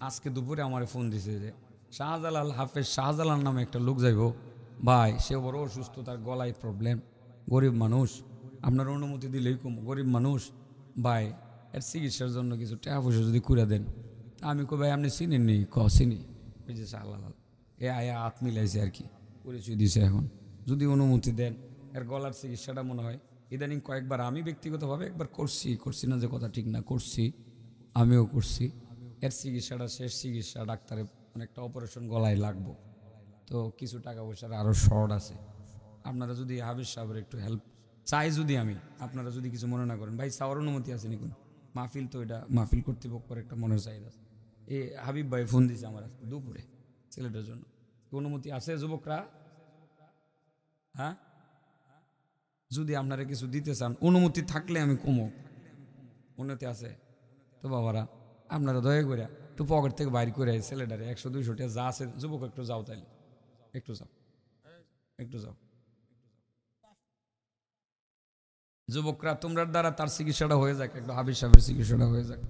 আজকে দুপুরে আমার ফোন দিছে যে শাহজালাল হাফেজ শাহজালাল নামে একটা লোক যাইব ভাই, সে বড় অসুস্থ, তার গলায় প্রবলেম, গরিব মানুষ, আপনার অনুমতি দিলেই কম, গরিব মানুষ ভাই, এর চিকিৎসার জন্য কিছু টাকা পয়সা যদি করে দেন। আমি কই ভাই আপনি চিনেননি? চিনি। ওই যে শাহজালাল, এ আয়া হাত মিলাইছে আর কি, পরিচয় দিছে। এখন যদি অনুমতি দেন, এর গলার চিকিৎসাটা মনে হয় ইদানিং কয়েকবার আমি ব্যক্তিগতভাবে একবার করছি না যে কথা ঠিক না, করছি, আমিও করছি। এর চিকিৎসাটা শেষ চিকিৎসা, ডাক্তারে অনেকটা অপারেশন গলায় লাগবো, তো কিছু টাকা পয়সার আরও শর্ট আছে। আপনারা যদি হাবিজ সাহেবের একটু হেল্প চাই, যদি আমি, আপনারা যদি কিছু মনে না করেন, ভাই চাওয়ার অনুমতি আছে নিকুন? মাহফিল তো এটা মাহফিল কর্তৃপক্ষের একটা মনের চাহিদা আছে। এই হাবিব ভাই ফোন দিয়েছে আমার আজকে দুপুরে ছেলেটার জন্য। অনুমতি আছে যুবকরা? হ্যাঁ, যদি আপনারা কিছু দিতে চান, অনুমতি থাকলে আমি কমো, অনুমতি আছে তো বাবারা, আপনারা দয়া করে একটু পকেট থেকে বাইর করে ছেলেটারে 100-200 টাকা যা আছে, যুবক একটু যাও, তাইলে একটু যাও যুবকরা, তোমরা দ্বারা তার চিকিৎসাটা হয়ে যাক, একটু হাবিজ সাহেবের চিকিৎসাটা হয়ে যাক।